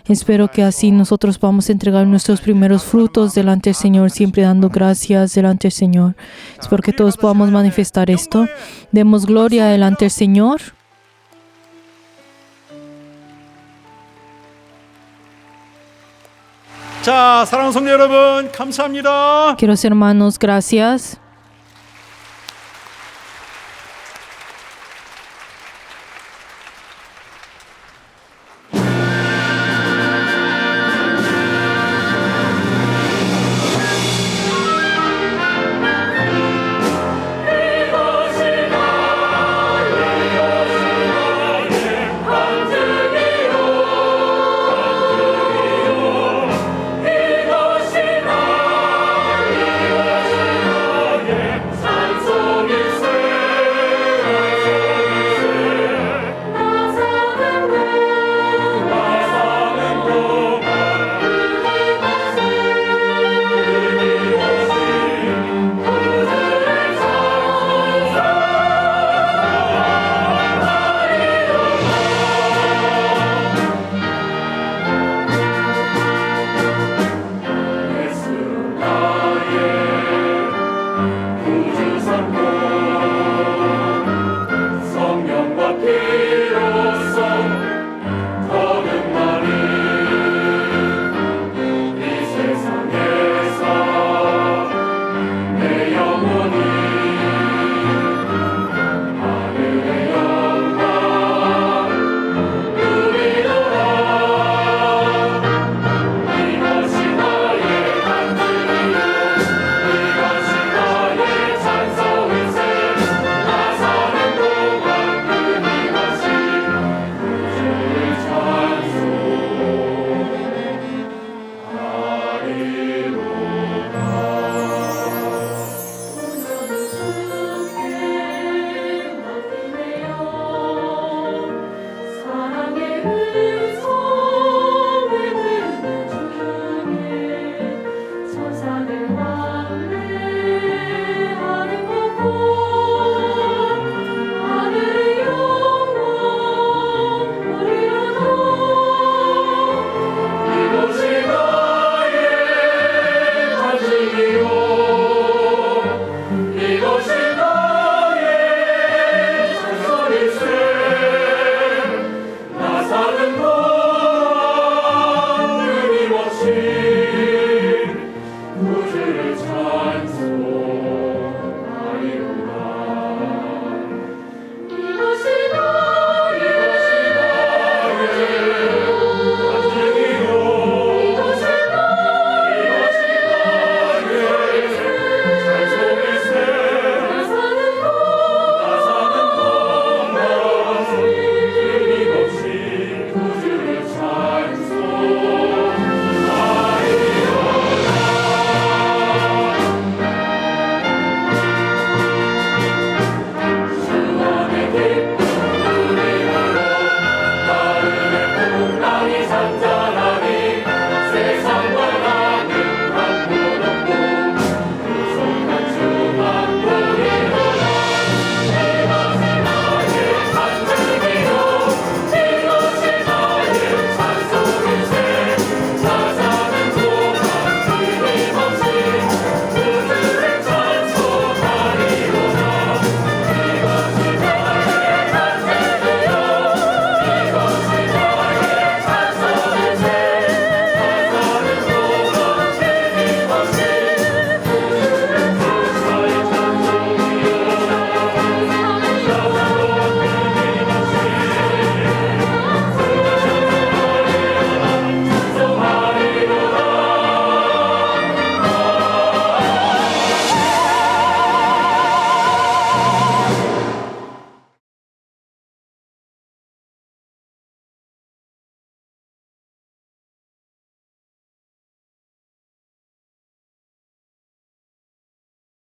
Espero que así nosotros vamos a entregar nuestros primeros frutos delante del Señor, siempre dando gracias delante del Señor. Espero que todos podamos manifestar esto. Demos gloria delante del Señor. 자, 사랑하는 성도 여러분, 감사합니다. Queridos hermanos, gracias.